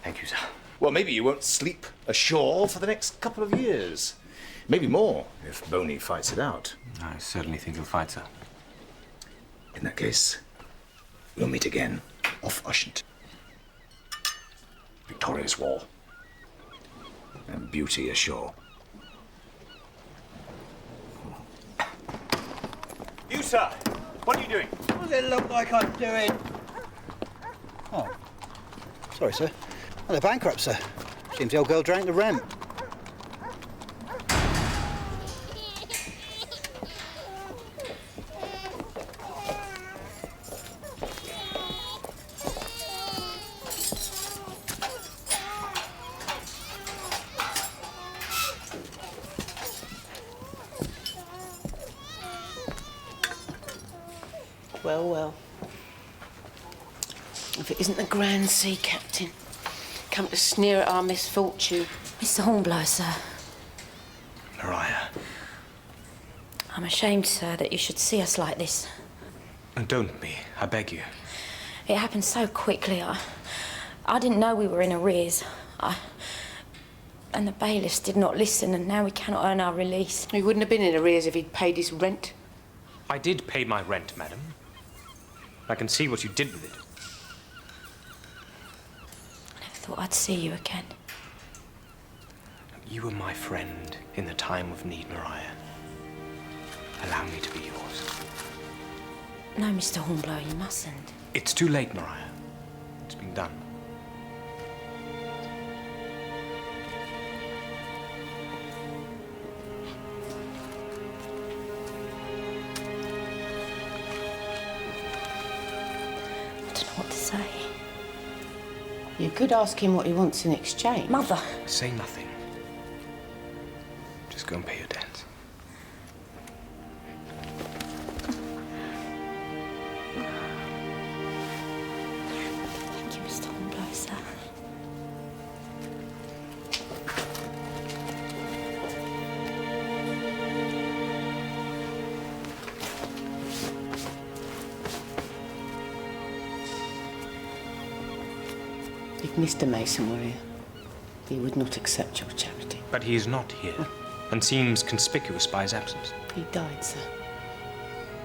Thank you, sir. Well, maybe you won't sleep ashore for the next couple of years. Maybe more, if Boney fights it out. I certainly think he'll fight, sir. In that case, we'll meet again off Ushant. Victorious Wall. And beauty ashore. You, sir! What are you doing? What does it look like I'm doing? Oh. Sorry, sir. Well, they're bankrupt, sir. Seems the old girl drank the rent. Well, well. If it isn't the Grand Sea Captain, come to sneer at our misfortune. Mr. Hornblower, sir. Maria. I'm ashamed, sir, that you should see us like this. And don't be, I beg you. It happened so quickly. I didn't know we were in arrears. And the bailiffs did not listen, and now we cannot earn our release. He wouldn't have been in arrears if he'd paid his rent. I did pay my rent, madam. I can see what you did with it. I never thought I'd see you again. You were my friend in the time of need, Maria. Allow me to be yours. No, Mr. Hornblower, you mustn't. It's too late, Maria. It's been done. What to say? You could ask him what he wants in exchange. Mother! Say nothing. Just go and pay your debts. Thank you, Mr. Hornblower, sir. If Mr. Mason were here, he would not accept your charity. But he is not here, and seems conspicuous by his absence. He died, sir.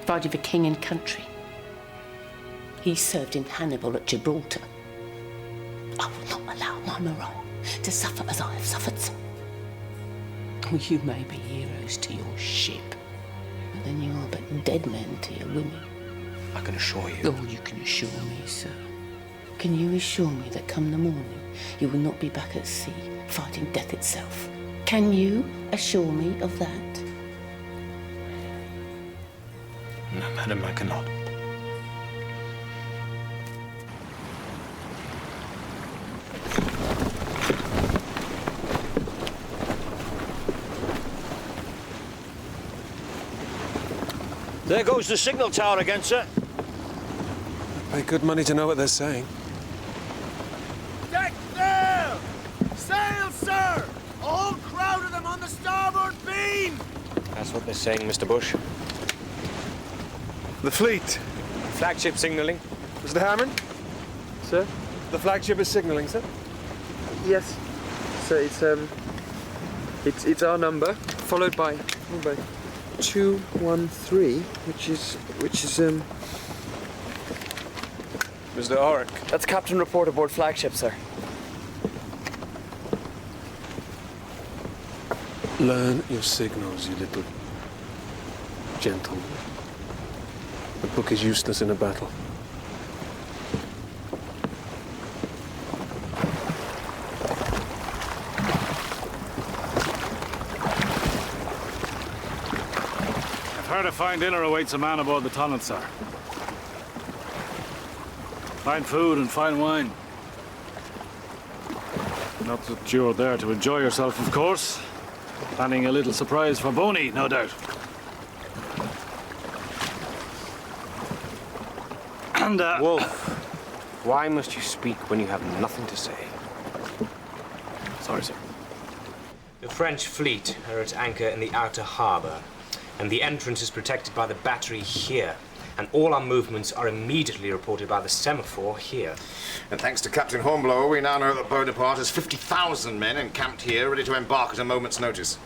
Died of a king and country. He served in Hannibal at Gibraltar. I will not allow my Moreau to suffer as I have suffered, sir. Oh, you may be heroes to your ship, but then you are but dead men to your women. I can assure you. Oh, you can assure me, sir. Can you assure me that come the morning, you will not be back at sea, fighting death itself? Can you assure me of that? No, madam, I cannot. There goes the signal tower again, sir. Pay good money to know what they're saying. Deck there! Sail, sir! A whole crowd of them on the starboard beam! That's what they're saying, Mr. Bush. The fleet. Flagship signaling. Mr. Hammond? Sir? The flagship is signaling, sir? Yes. So it's our number, followed by 213, which is Mr. Oric. That's Captain Report aboard flagship, sir. Learn your signals, you little gentleman. The book is useless in a battle. I've heard a fine dinner awaits a man aboard the Tonnant, sir. Fine food and fine wine. Not that you're there to enjoy yourself, of course. Planning a little surprise for Boney, no doubt. And, Wolf, why must you speak when you have nothing to say? Sorry, sir. The French fleet are at anchor in the outer harbour, and the entrance is protected by the battery here. And all our movements are immediately reported by the semaphore here. And thanks to Captain Hornblower, we now know that Bonaparte has 50,000 men encamped here, ready to embark at a moment's notice.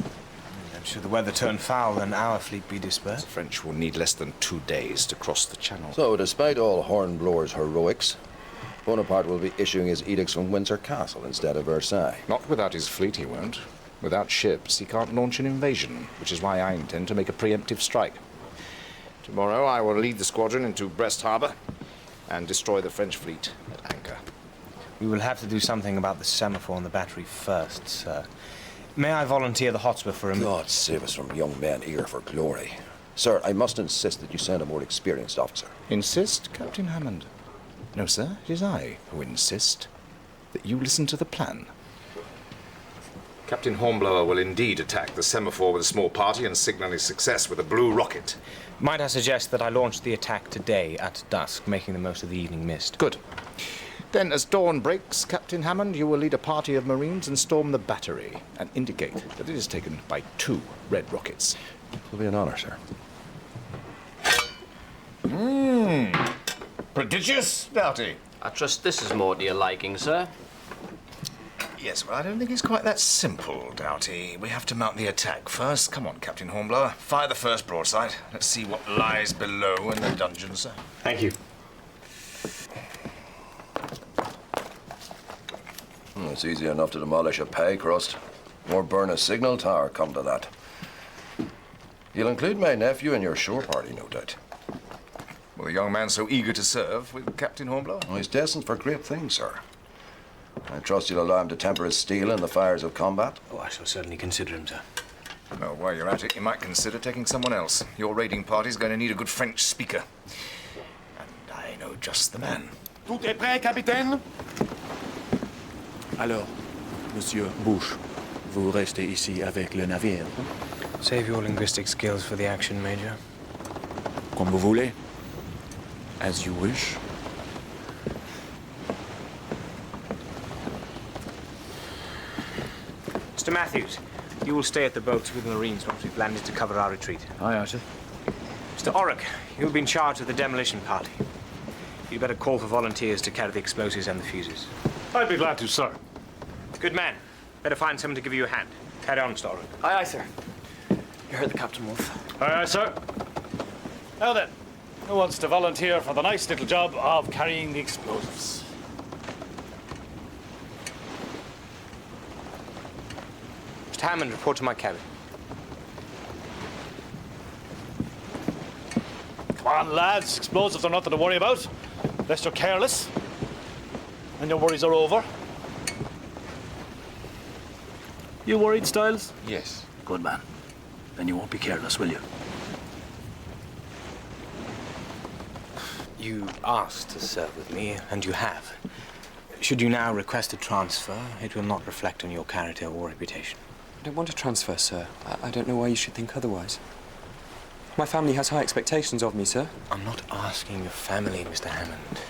And should the weather turn foul, then our fleet be dispersed? The French will need less than 2 days to cross the Channel. So, despite all Hornblower's heroics, Bonaparte will be issuing his edicts from Windsor Castle instead of Versailles. Not without his fleet, he won't. Without ships, he can't launch an invasion, which is why I intend to make a preemptive strike. Tomorrow, I will lead the squadron into Brest Harbour and destroy the French fleet at anchor. We will have to do something about the semaphore and the battery first, sir. May I volunteer the Hotspur for a... God save us from young men eager for glory. Sir, I must insist that you send a more experienced officer. Insist, Captain Hammond? No, sir, it is I who insist that you listen to the plan. Captain Hornblower will indeed attack the semaphore with a small party and signal his success with a blue rocket. Might I suggest that I launch the attack today at dusk, making the most of the evening mist? Good. Then, as dawn breaks, Captain Hammond, you will lead a party of Marines and storm the battery and indicate that it is taken by 2 red rockets. It will be an honor, sir. Prodigious, Doughty. I trust this is more to your liking, sir. Yes, well, I don't think it's quite that simple, Doughty. We have to mount the attack first. Come on, Captain Hornblower. Fire the first broadside. Let's see what lies below in the dungeon, sir. Thank you. It's easy enough to demolish a pay crust. Or burn a signal tower, come to that. You'll include my nephew in your shore party, no doubt. Well, the young man so eager to serve with Captain Hornblower? Oh, he's destined for great things, sir. I trust you'll allow him to temper his steel in the fires of combat. Oh, I shall certainly consider him, sir. Well, while you're at it, you might consider taking someone else. Your raiding party's going to need a good French speaker. And I know just the man. Tout est prêt, capitaine? Alors, Monsieur Bouche, vous restez ici avec le navire? Save your linguistic skills for the action, Major. Comme vous voulez. As you wish. Mr. Matthews, you will stay at the boats with the Marines once we've landed to cover our retreat. Aye, aye, sir. Mr. Orrick, you'll be in charge of the demolition party. You'd better call for volunteers to carry the explosives and the fuses. I'd be glad to, sir. Good man. Better find someone to give you a hand. Carry on, Mr. Orrick. Aye, aye, sir. You heard the Captain, Wolf. Aye, aye, sir. Now then, who wants to volunteer for the nice little job of carrying the explosives? Mr. Hammond, report to my cabin. Come on, lads. Explosives are nothing to worry about. Unless you're careless. And your worries are over. You worried, Styles? Yes. Good man. Then you won't be careless, will you? You asked to serve with me, and you have. Should you now request a transfer, it will not reflect on your character or reputation. I don't want a transfer, sir. I don't know why you should think otherwise. My family has high expectations of me, sir. I'm not asking your family, Mr. Hammond.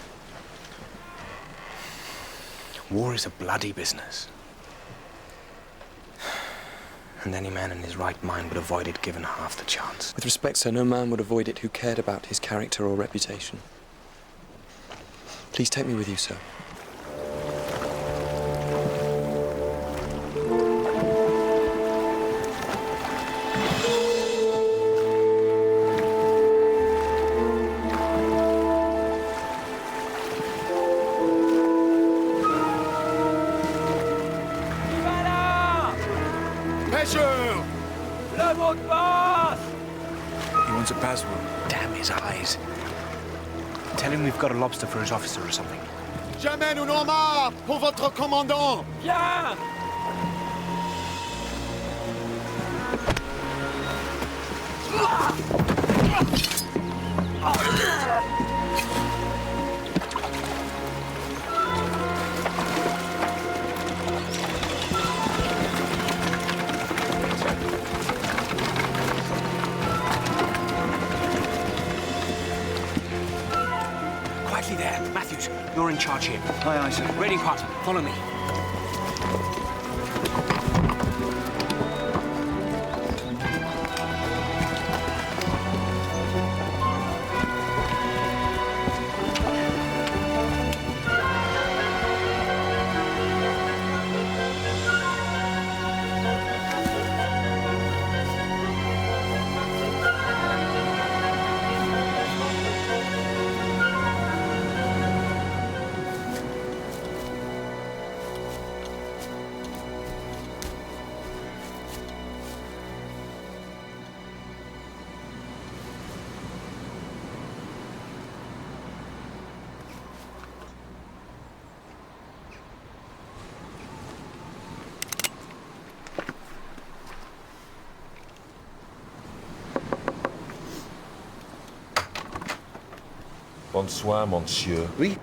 War is a bloody business. And any man in his right mind would avoid it given half the chance. With respect, sir, no man would avoid it who cared about his character or reputation. Please take me with you, sir. He wants a password. Damn his eyes. Tell him we've got a lobster for his officer or something. Jamais nous n'en marre pour votre commandant. Bien. you're in charge here. Aye, aye, sir. Raiding party, follow me. Bonsoir, monsieur. Oui.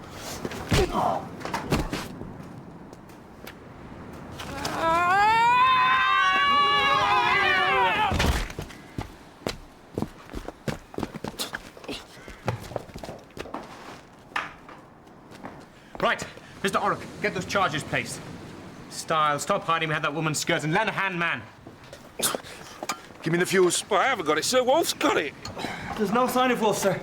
Right, Mr. Orrock, get those charges placed. Styles, stop hiding behind that woman's skirts and lend a hand, man. Give me the fuse. Well, I haven't got it, sir. Wolf's got it. There's no sign of Wolf, sir.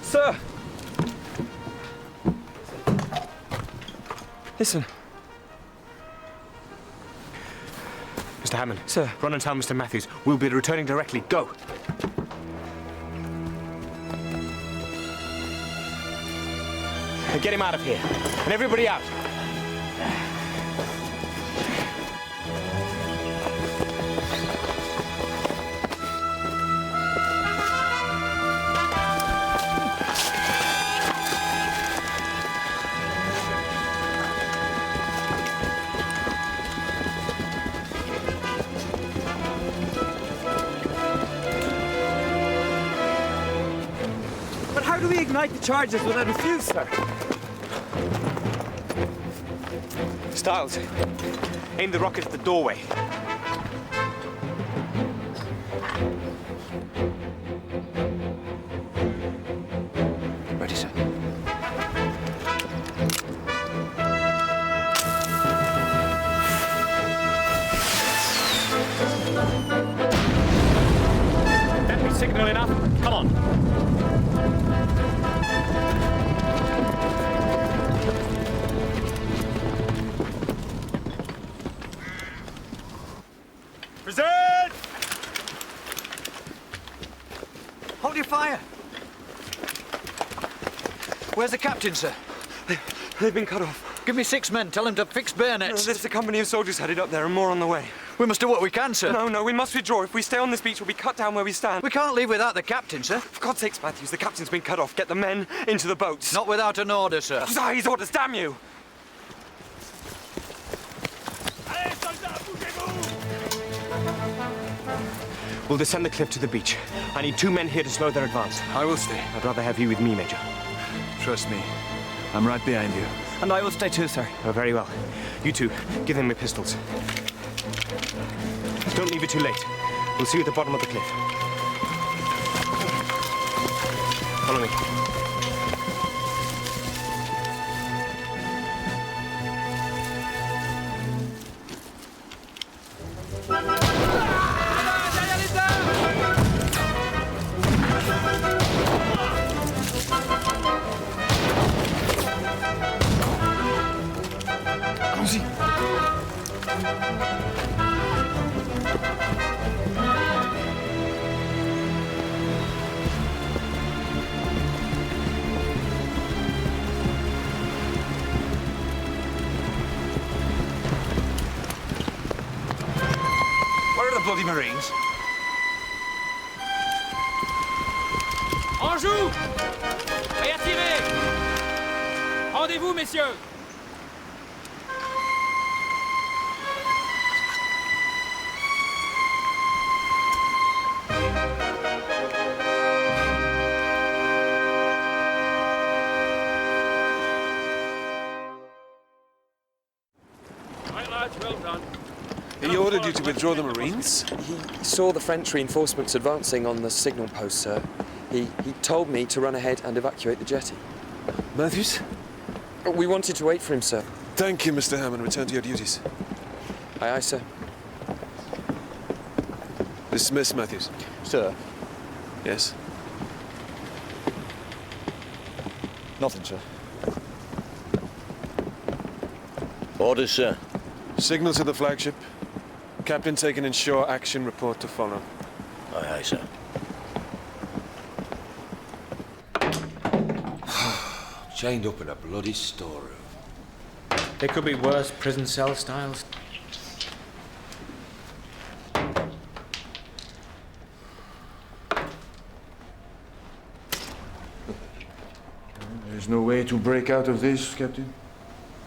Sir! Listen. Mr. Hammond. Sir. Run and tell Mr. Matthews. We'll be returning directly. Go. And get him out of here. And everybody out. But how do we ignite the charges without a fuse, sir? Styles, aim the rocket at the doorway. Ready, sir. That be signal enough. Come on. Present! Hold your fire. Where's the captain, sir? They've been cut off. Give me 6 men. Tell him to fix bayonets. There's a company of soldiers headed up there and more on the way. We must do what we can, sir. No, we must withdraw. If we stay on this beach, we'll be cut down where we stand. We can't leave without the captain, sir. For God's sakes, Matthews, the captain's been cut off. Get the men into the boats. Not without an order, sir. His orders, damn you! We'll descend the cliff to the beach. I need 2 men here to slow their advance. I will stay. I'd rather have you with me, Major. Trust me. I'm right behind you. And I will stay too, sir. Oh, very well. You two, give them your pistols. Don't leave it too late. We'll see you at the bottom of the cliff. Follow me. Allons-y. Where are the bloody Marines? En joue! Et attirez! Rendez-vous, messieurs! Right, lads, well done. He ordered you to withdraw the Marines? He saw the French reinforcements advancing on the signal post, sir. He told me to run ahead and evacuate the jetty. Matthews? We wanted to wait for him, sir. Thank you, Mr. Hammond. Return to your duties. Aye, aye, sir. Dismiss, Matthews. Sir? Yes? Nothing, sir. Orders, sir. Signal to the flagship. Captain taken in shore, action report to follow. Aye, aye, sir. Chained up in a bloody storeroom. There could be worse prison cell styles. There's no way to break out of this, Captain?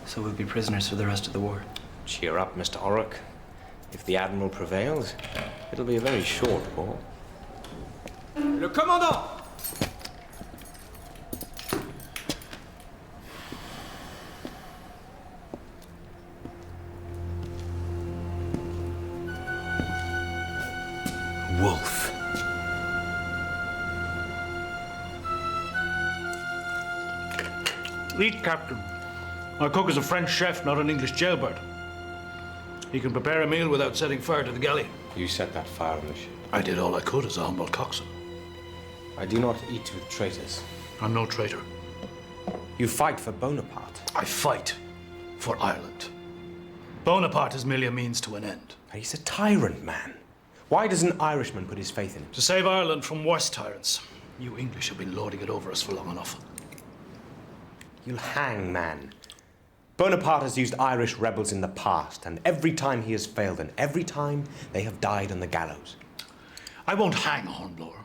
So we'll be prisoners for the rest of the war. Cheer up, Mr. Orrock. If the Admiral prevails, it'll be a very short war. Le commandant! Wolf. Eat, Captain. My cook is a French chef, not an English jailbird. He can prepare a meal without setting fire to the galley. You set that fire on the ship. I did all I could as a humble coxswain. I do not eat with traitors. I'm no traitor. You fight for Bonaparte. I fight for Ireland. Bonaparte is merely a means to an end. He's a tyrant, man. Why does an Irishman put his faith in him? To save Ireland from worse tyrants. You English have been lording it over us for long enough. You'll hang, man. Bonaparte has used Irish rebels in the past, and every time he has failed, and every time they have died on the gallows. I won't hang Hornblower,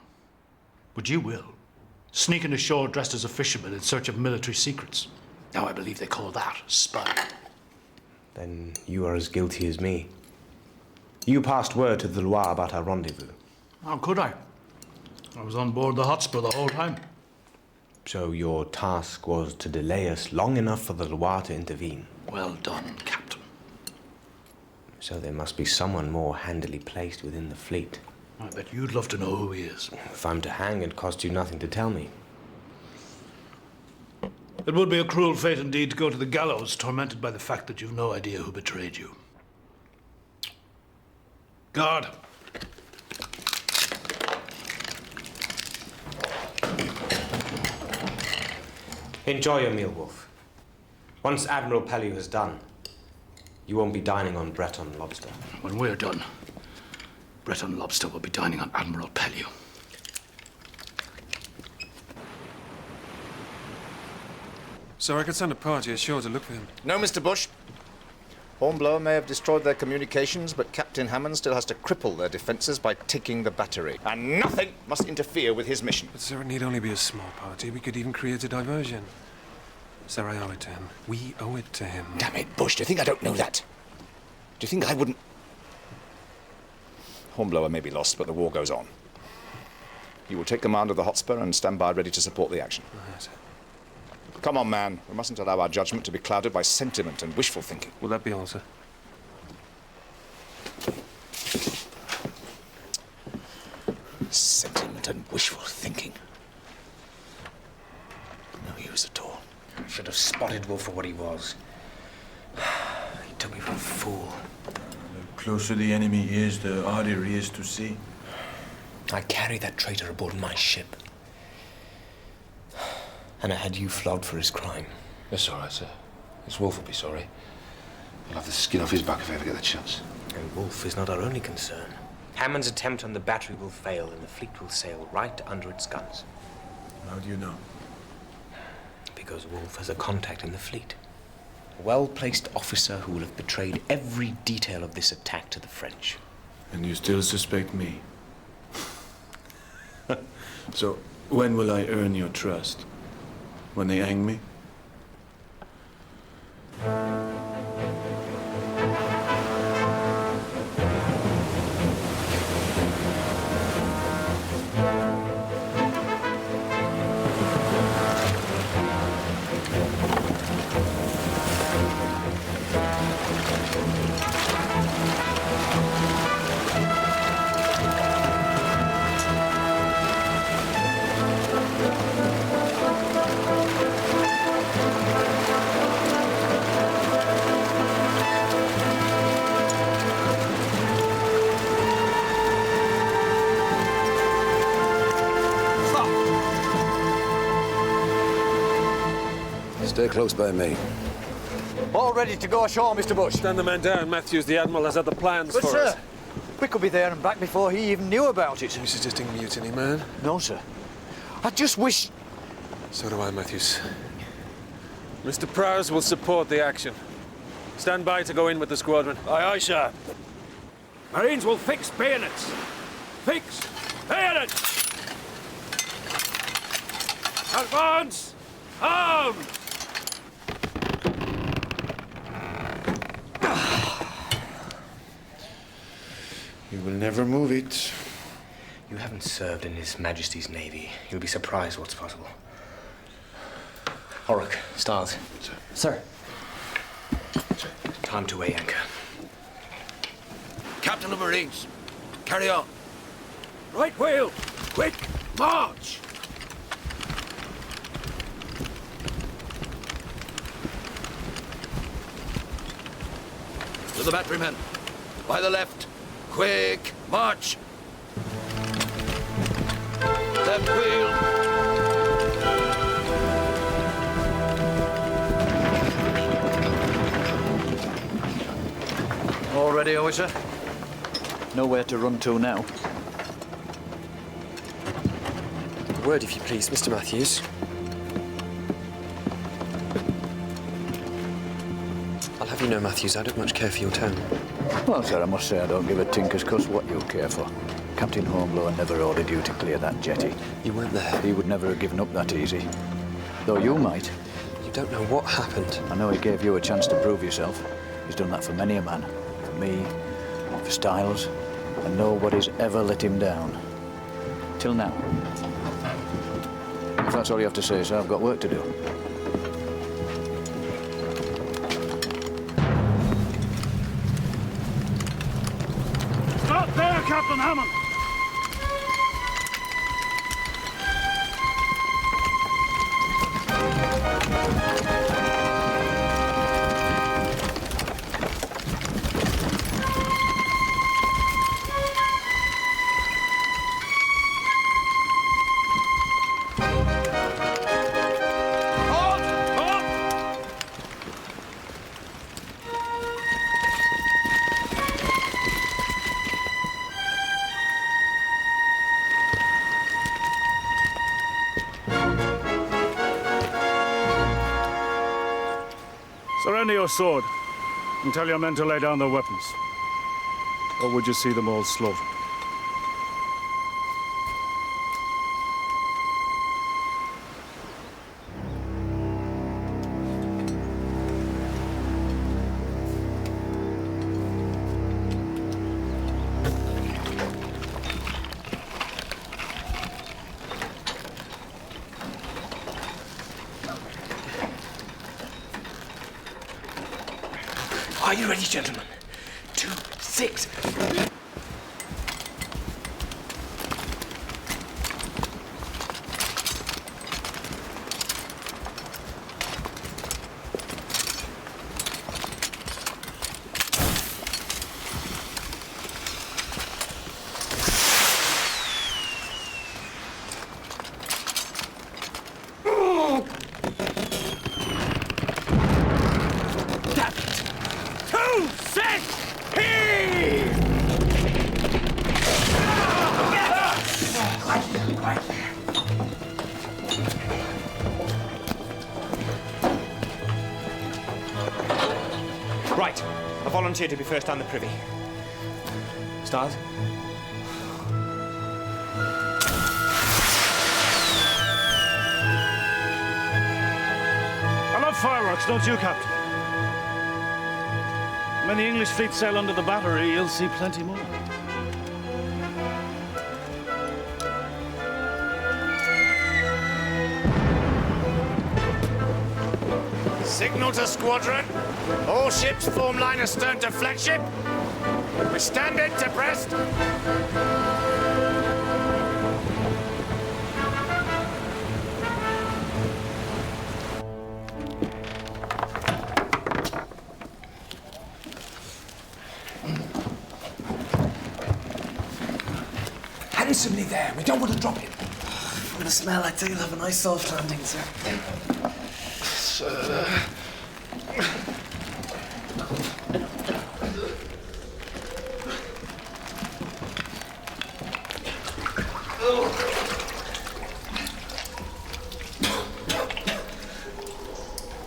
but you will. Sneaking ashore dressed as a fisherman in search of military secrets. Now I believe they call that spying. Then you are as guilty as me. You passed word to the Loire about our rendezvous. How could I? I was on board the Hotspur the whole time. So your task was to delay us long enough for the Loire to intervene. Well done, Captain. So there must be someone more handily placed within the fleet. I bet you'd love to know who he is. If I'm to hang, it costs you nothing to tell me. It would be a cruel fate indeed to go to the gallows, tormented by the fact that you've no idea who betrayed you. Guard. Enjoy your meal, Wolf. Once Admiral Pellew has done, you won't be dining on Breton lobster. When we're done, Breton lobster will be dining on Admiral Pellew. So I could send a party ashore to look for him. No, Mr. Bush. Hornblower may have destroyed their communications, but Captain Hammond still has to cripple their defences by taking the battery. And nothing must interfere with his mission. But, sir, it need only be a small party. We could even create a diversion. Sir, I owe it to him. We owe it to him. Damn it, Bush, do you think I don't know that? Do you think I wouldn't... Hornblower may be lost, but the war goes on. You will take command of the Hotspur and stand by ready to support the action. Yes. Come on, man. We mustn't allow our judgment to be clouded by sentiment and wishful thinking. Will that be all, sir? Sentiment and wishful thinking. No use at all. I should have spotted Wolf for what he was. He took me for a fool. The closer the enemy is, the harder he is to see. I carried that traitor aboard my ship. And I had you flogged for his crime. That's all right, sir. This Wolf will be sorry. I'll have the skin off his back if I ever get the chance. And Wolf is not our only concern. Hammond's attempt on the battery will fail, and the fleet will sail right under its guns. How do you know? Because Wolf has a contact in the fleet. A well-placed officer who will have betrayed every detail of this attack to the French. And you still suspect me? So, when will I earn your trust? When they hang me? Stay close by me. All ready to go ashore, Mr. Bush. Stand the men down, Matthews. The Admiral has other plans But, for sir, us. we could be there and back before he even knew about it. Are you suggesting mutiny, man? No, sir. I just wish... So do I, Matthews. Mr. Prowse will support the action. Stand by to go in with the squadron. Aye, aye, sir. Marines will fix bayonets. Fix bayonets! Advance! Arms! You will never move it. You haven't served in His Majesty's Navy. You'll be surprised what's possible. Horrock, Stiles. Sir. Time to weigh anchor. Captain of Marines, carry on. Right wheel! Quick! March! To the batterymen. By the left. Quick, march. Left wheel. All ready, officer? Nowhere to run to now. A word, if you please, Mr. Matthews. I'll have you know, Matthews, I don't much care for your tone. Well, sir, I must say I don't give a tinker's cuss what you care for. Captain Hornblower never ordered you to clear that jetty. You weren't there. He would never have given up that easy. Though you might. You don't know what happened. I know he gave you a chance to prove yourself. He's done that for many a man. For me, for Stiles, and nobody's ever let him down. Till now. If that's all you have to say, sir, I've got work to do. Stop there, Captain Hammond! Surrender your sword and tell your men to lay down their weapons. Or would you see them all slaughtered? Are you ready, gentlemen? 2, 6. Right. I volunteer to be first down the privy. Stiles? I love fireworks, don't you, Captain? When the English fleet sail under the battery, you'll see plenty more. Signal to squadron. All ships form line astern to flagship. We stand it to Brest. Handsomely there. We don't want to drop him. From the smell, I'd say you'll have a nice soft landing, sir. sir.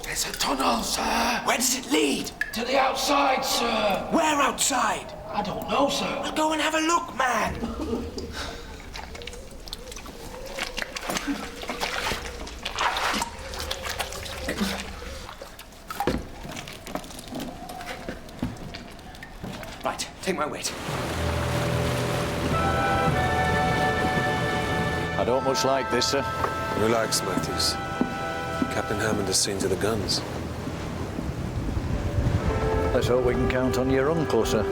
There's a tunnel, sir. Where does it lead? To the outside, sir. Where outside? I don't know, sir. Well, go and have a look, man. Right, take my weight. I don't much like this, sir. Relax, Matthews. Captain Hammond has seen to the guns. Let's hope we can count on your uncle, sir.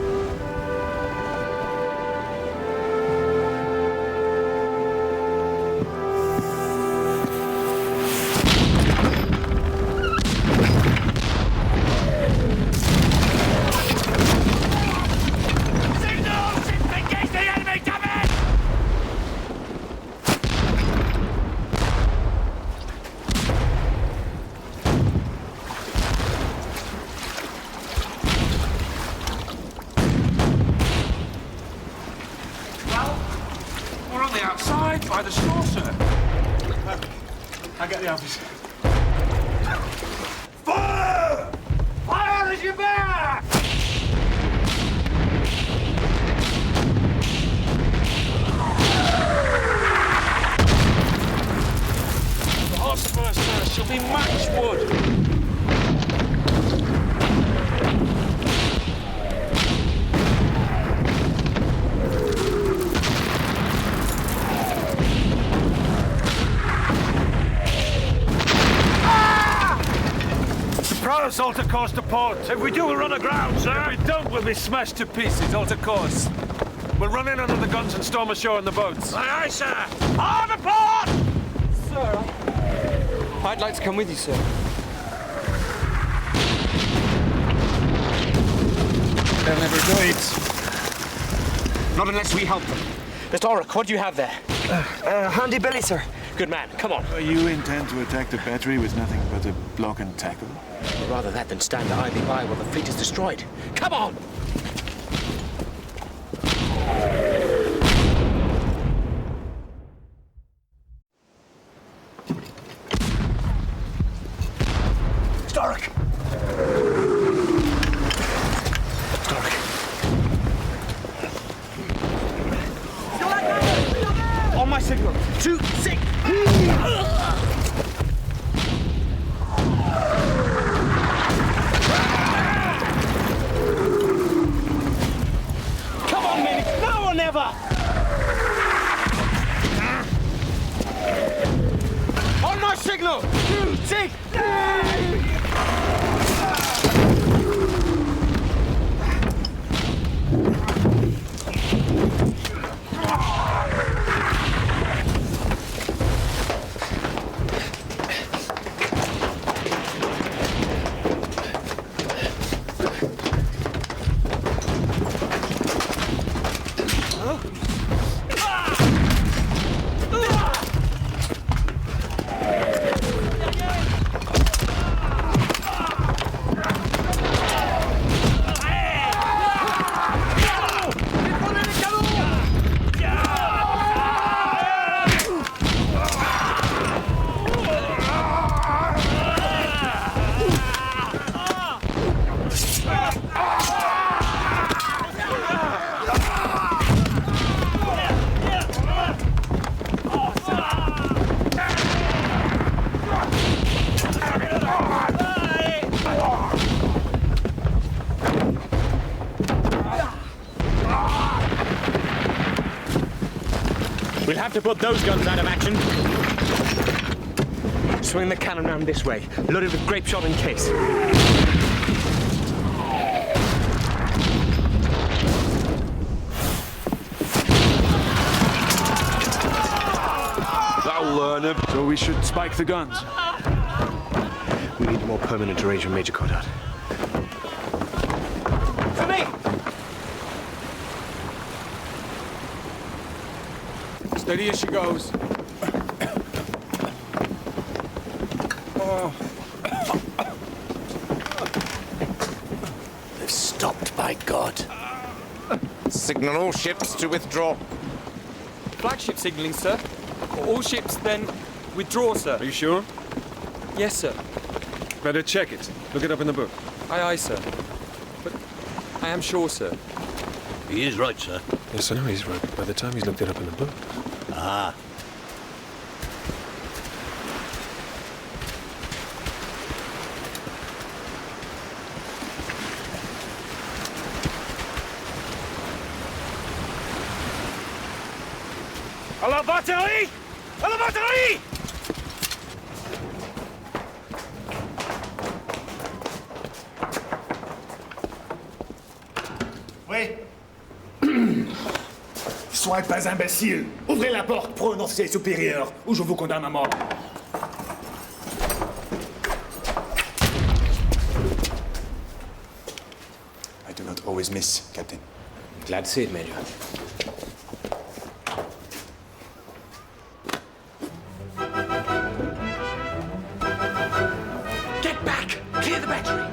We're on the outside by the shore, sir. I get the office. Fire! Fire as you bear! The horse first, sir. She'll be matchwood. Us alter course to port. If we do, we'll run aground, sir. If we don't, we'll be smashed to pieces. Alter course. We'll run in under the guns and storm ashore in the boats. Aye, aye, sir. On the port! Sir, I'd like to come with you, sir. They'll never do it. Not unless we help them. Mr. Orrick, what do you have there? Handy Billy, sir. Good man, come on. You intend to attack the battery with nothing but a block and tackle? Rather that than stand idly by while the fleet is destroyed. Come on! Stark! On my signal. 2, 6. Come on, men. It's now or never. On my signal. 2, 6. We'll have to put those guns out of action. Swing the cannon round this way, loaded with grape shot and case. That'll learn him. So we should spike the guns. We need a more permanent arrangement, Major Coddard. To me! Steady as she goes. stopped, by God. Signal all ships to withdraw. Flagship signalling, sir. All ships then withdraw, sir. Are you sure? Yes, sir. Better check it. Look it up in the book. Aye, aye, sir. But I am sure, sir. He is right, sir. Yes, I know he's right. By the time he's looked it up in the book. Ah. À la batterie! À la batterie! Oui. Soyez pas imbécile. Ouvrez la porte, prononcez supérieur, ou je vous condamne à mort. I do not always miss, Captain. Glad to see it, Major. Get back! Clear the battery!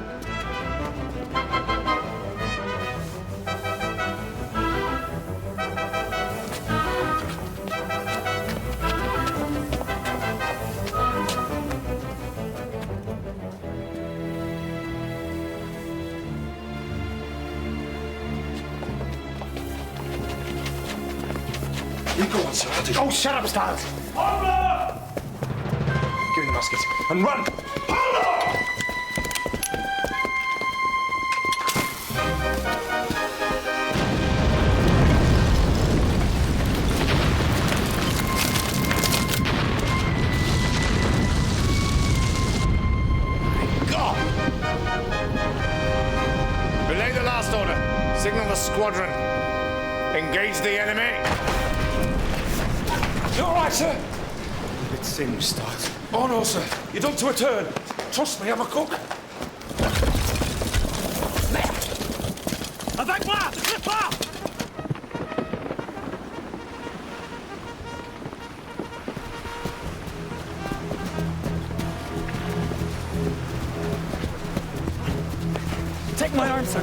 You go on, sir. Oh, shut up, Stiles. Hornblower! Give me the musket and run! Belay the last order. Signal the squadron. Engage the enemy. You all right, sir? A bit singed, Stiles. Oh, no, sir. You're done to a turn. Trust me, I'm a cook. Avec moi! Ne pas! Take my arm, sir.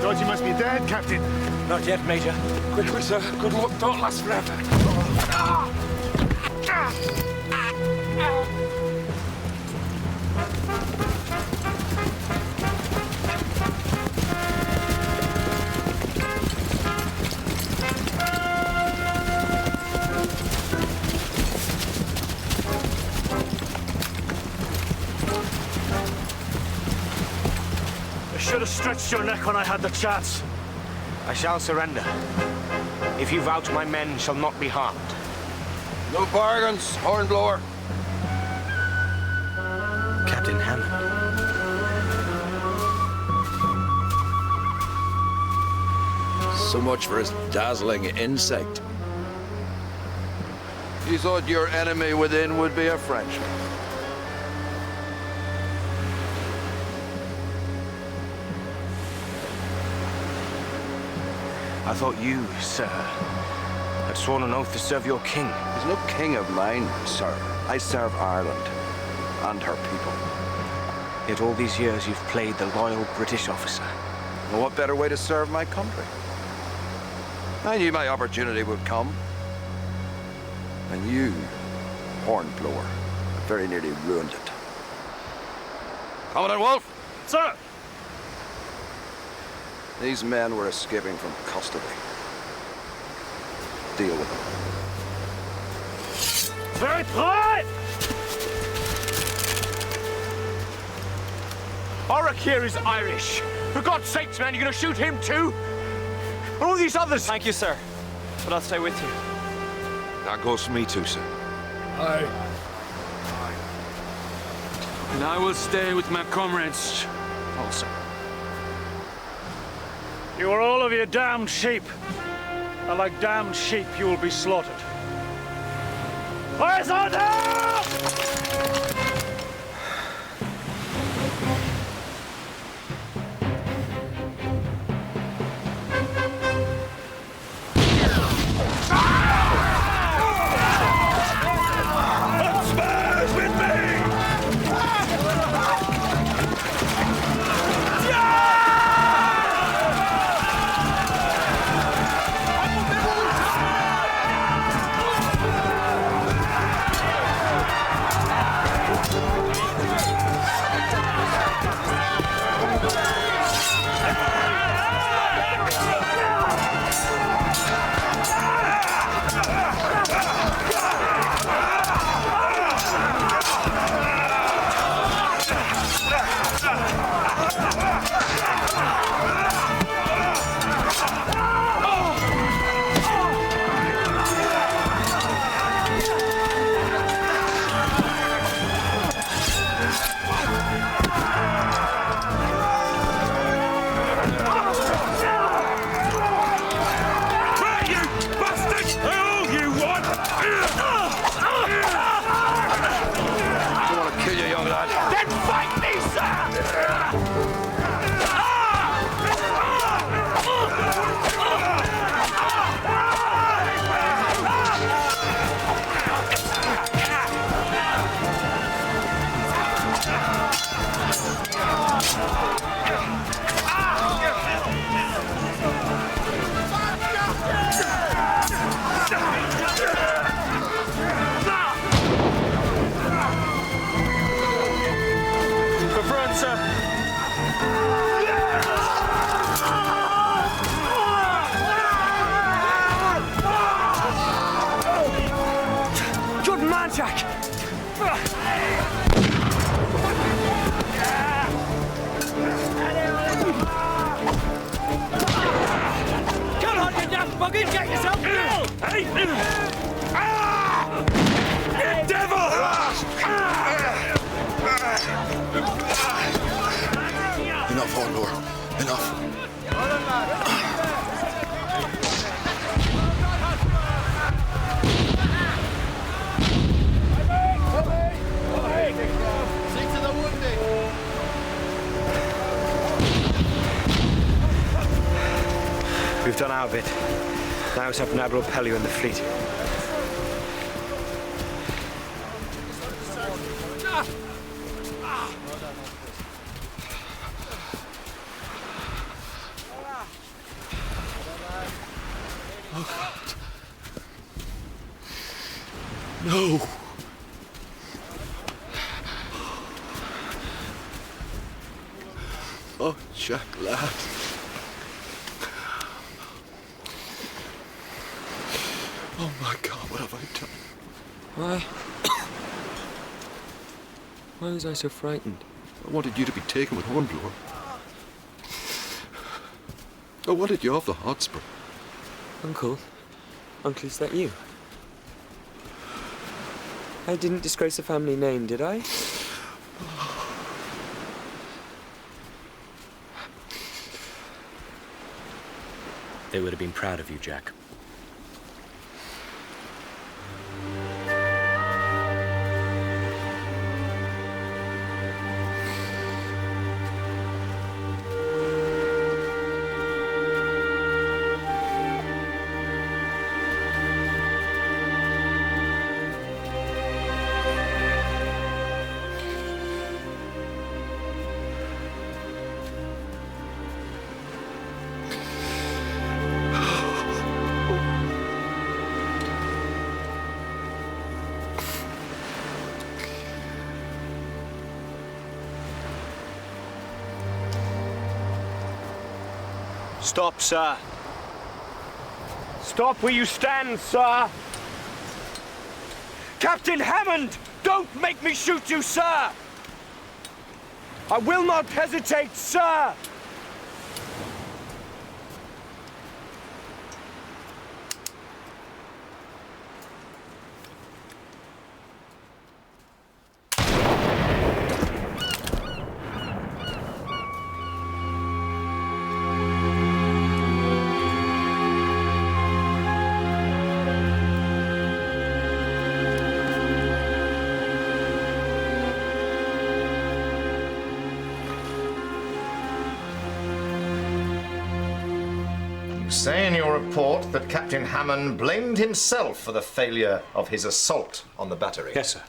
Thought you must be dead, Captain. Not yet, Major. Quickly, sir. Good luck don't last forever. I should have stretched your neck when I had the chance. I shall surrender. If you vouch, my men shall not be harmed. No bargains, Hornblower. Captain Hammond. So much for his dazzling insight. You thought your enemy within would be a Frenchman. I thought you, sir, had sworn an oath to serve your king. There's no king of mine, sir. I serve Ireland and her people. Yet all these years you've played the loyal British officer. Well, what better way to serve my country? I knew my opportunity would come. And you, Hornblower, very nearly ruined it. Commandant Wolfe! Sir! These men were escaping from custody. Deal with them. Very prêt! Oric here is Irish. For God's sakes, man, you're gonna shoot him too? And all these others? Thank you, sir. But I'll stay with you. That goes for me too, sir. Aye. And I will stay with my comrades also. You are all of you damned sheep. And like damned sheep, you will be slaughtered. Horizontal! Hornblower. Enough. We've done our bit. Now it's up and Admiral Pellew and the fleet. Oh, God. No. Oh, Jack, lad. Oh, my God, what have I done? Why was I so frightened? I wanted you to be taken with Hornblower. I wanted you off the Hotspur. Uncle, is that you? I didn't disgrace the family name, did I? They would have been proud of you, Jack. Stop, sir. Stop where you stand, sir. Captain Hammond, don't make me shoot you, sir. I will not hesitate, sir. Say in your report that Captain Hammond blamed himself for the failure of his assault on the battery. Yes, sir.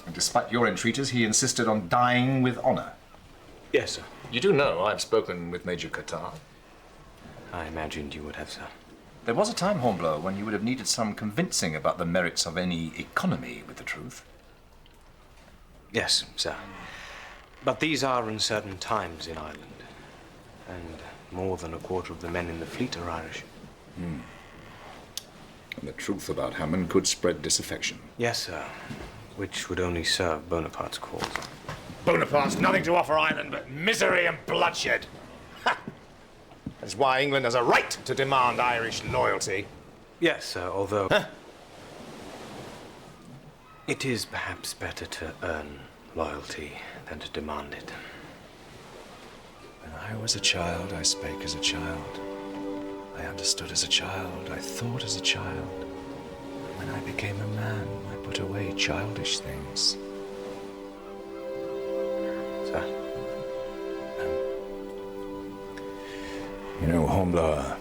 And despite your entreaties, he insisted on dying with honor. Yes, sir. You do know I've spoken with Major Qatar. I imagined you would have, sir. There was a time, Hornblower, when you would have needed some convincing about the merits of any economy with the truth. Yes, sir. But these are uncertain times in Ireland. And more than a quarter of the men in the fleet are Irish. And the truth about Hammond could spread disaffection. Yes, sir. Which would only serve Bonaparte's cause. Bonaparte's nothing to offer Ireland but misery and bloodshed. Ha! That's why England has a right to demand Irish loyalty. Yes, sir, although... It is perhaps better to earn loyalty than to demand it. When I was a child, I spake as a child. I understood as a child. I thought as a child. When I became a man, I put away childish things. Sir? You know, Hornblower,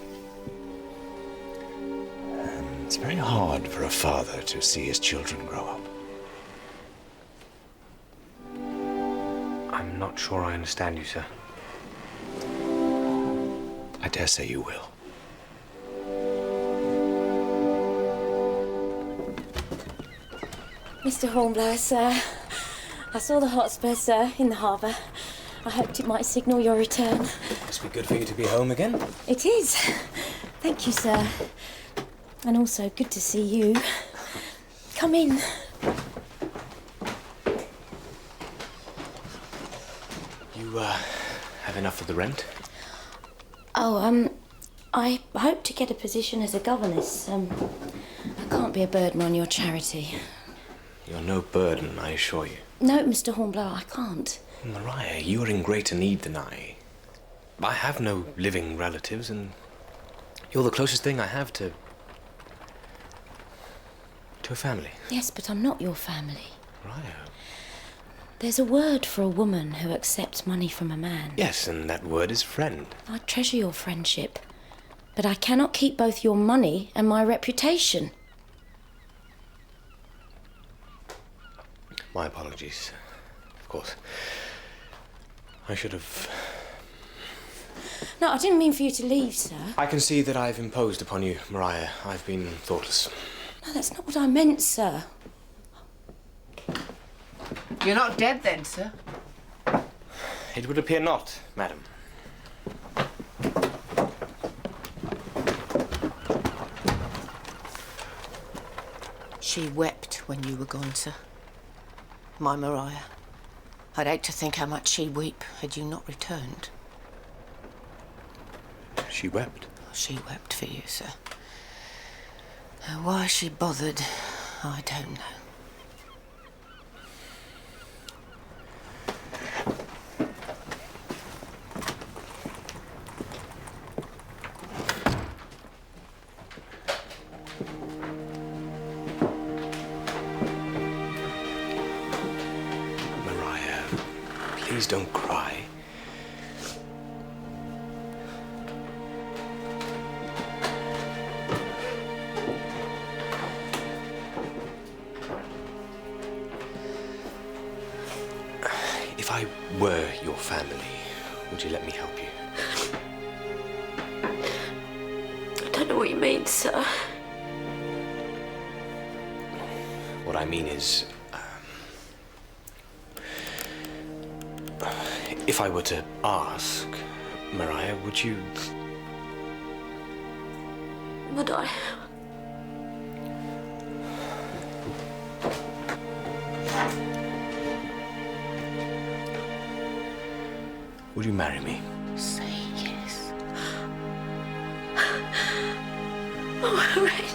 it's very hard for a father to see his children grow up. I'm not sure I understand you, sir. I dare say you will. Mr. Hornblower, sir. I saw the Hotspur, sir, in the harbour. I hoped it might signal your return. Must be good for you to be home again. It is. Thank you, sir. And also good to see you. Come in. You, have enough for the rent? Oh, I hope to get a position as a governess. I can't be a burden on your charity. You're no burden, I assure you. No, Mr. Hornblower, I can't. Maria, you are in greater need than I. I have no living relatives, and you're the closest thing I have to a family. Yes, but I'm not your family. Right. There's a word for a woman who accepts money from a man. Yes, and that word is friend. I treasure your friendship, but I cannot keep both your money and my reputation. My apologies. Of course. I should have... No, I didn't mean for you to leave, sir. I can see that I've imposed upon you, Mariah. I've been thoughtless. No, that's not what I meant, sir. You're not dead then, sir? It would appear not, madam. She wept when you were gone, sir. My Mariah. I'd hate to think how much she'd weep had you not returned. She wept? She wept for you, sir. Why she bothered, I don't know. Mariah, please don't cry. If I were your family, would you let me help you? I don't know what you mean, sir. What I mean is, if I were to ask, Mariah, would you... Would I? Would you marry me? Say yes. Oh, all right.